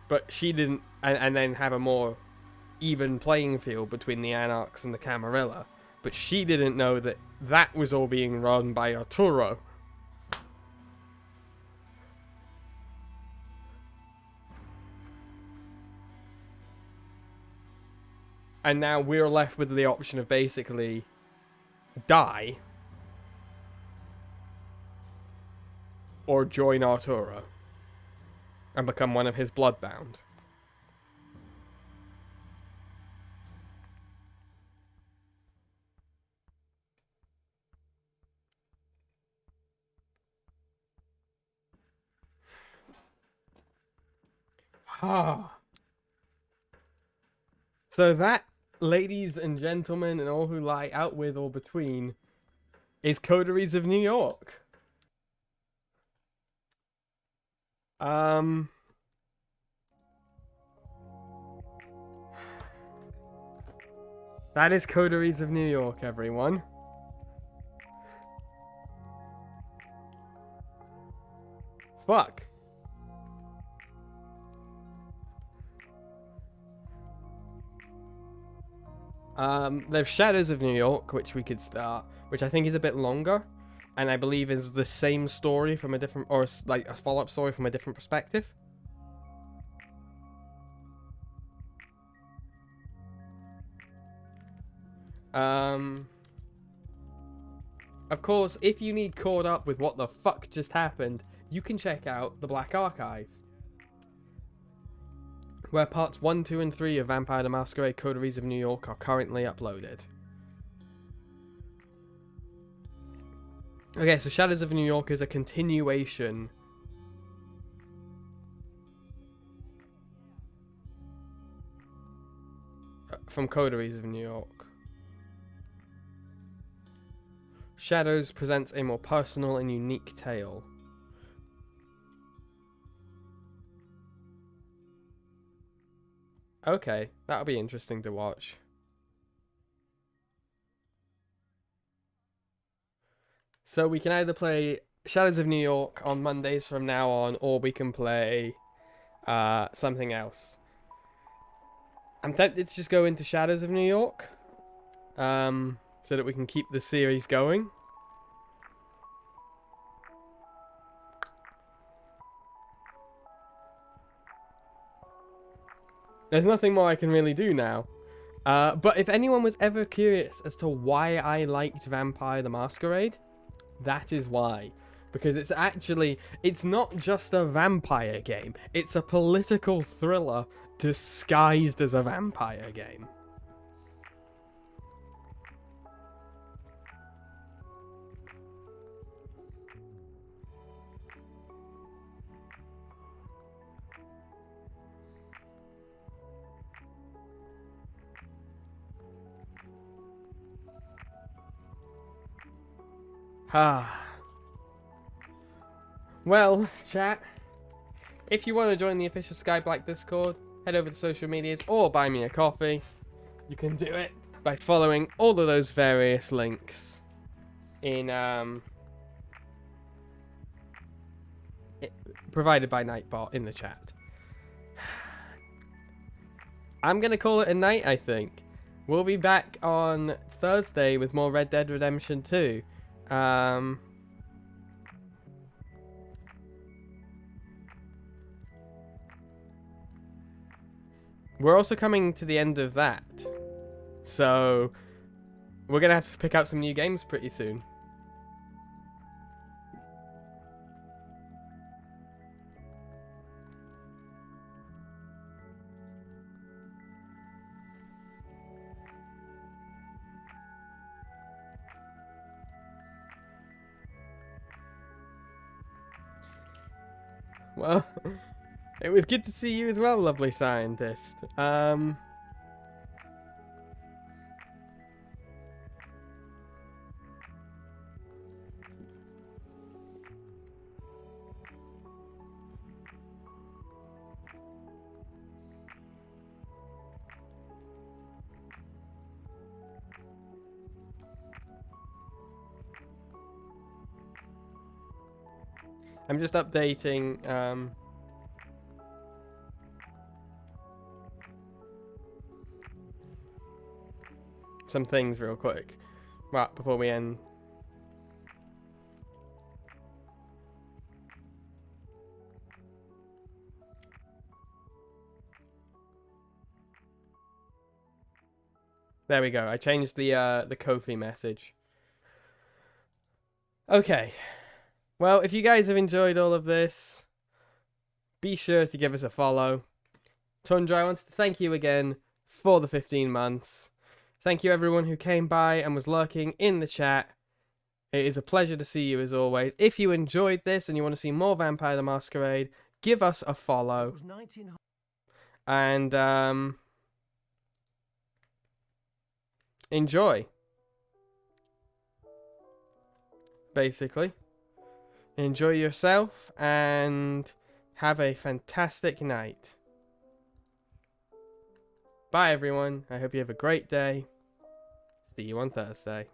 But she didn't, and then have a more even playing field between the Anarchs and the Camarilla. But she didn't know that that was all being run by Arturo. And now we're left with the option of basically die or join Arturo and become one of his bloodbound. So that, ladies and gentlemen, and all who lie out with or between, is Coteries of New York. That is Coteries of New York, everyone. Fuck. There's Shadows of New York, which we could start, which I think is a bit longer, and I believe is the same story from a different, or like a follow-up story from a different perspective. Of course, if you need caught up with what the fuck just happened, you can check out the Black Archive, where parts 1, 2, and 3 of Vampire the Masquerade Coteries of New York are currently uploaded. Okay, so Shadows of New York is a continuation from Coteries of New York. Shadows presents a more personal and unique tale. Okay, that'll be interesting to watch. So we can either play Shadows of New York on Mondays from now on, or we can play something else. I'm tempted to just go into Shadows of New York, so that we can keep the series going. There's nothing more I can really do now. But if anyone was ever curious as to why I liked Vampire the Masquerade, that is why. Because it's not just a vampire game, it's a political thriller disguised as a vampire game. Well, chat, if you want to join the official Skye Blacke Discord, head over to social medias or buy me a coffee. You can do it by following all of those various links in provided by Nightbot in the chat. I'm gonna call it a night, I think. We'll be back on Thursday with more Red Dead Redemption 2. We're also coming to the end of that. So we're gonna have to pick out some new games pretty soon. Well, it was good to see you as well, lovely scientist. I'm just updating some things real quick, right before we end. There we go. I changed the Ko-fi message. Okay. Well, if you guys have enjoyed all of this, be sure to give us a follow. Tundra, I wanted to thank you again for the 15 months. Thank you everyone who came by and was lurking in the chat. It is a pleasure to see you as always. If you enjoyed this and you want to see more Vampire the Masquerade, give us a follow. And enjoy. Basically. Enjoy yourself and have a fantastic night. Bye everyone. I hope you have a great day. See you on Thursday.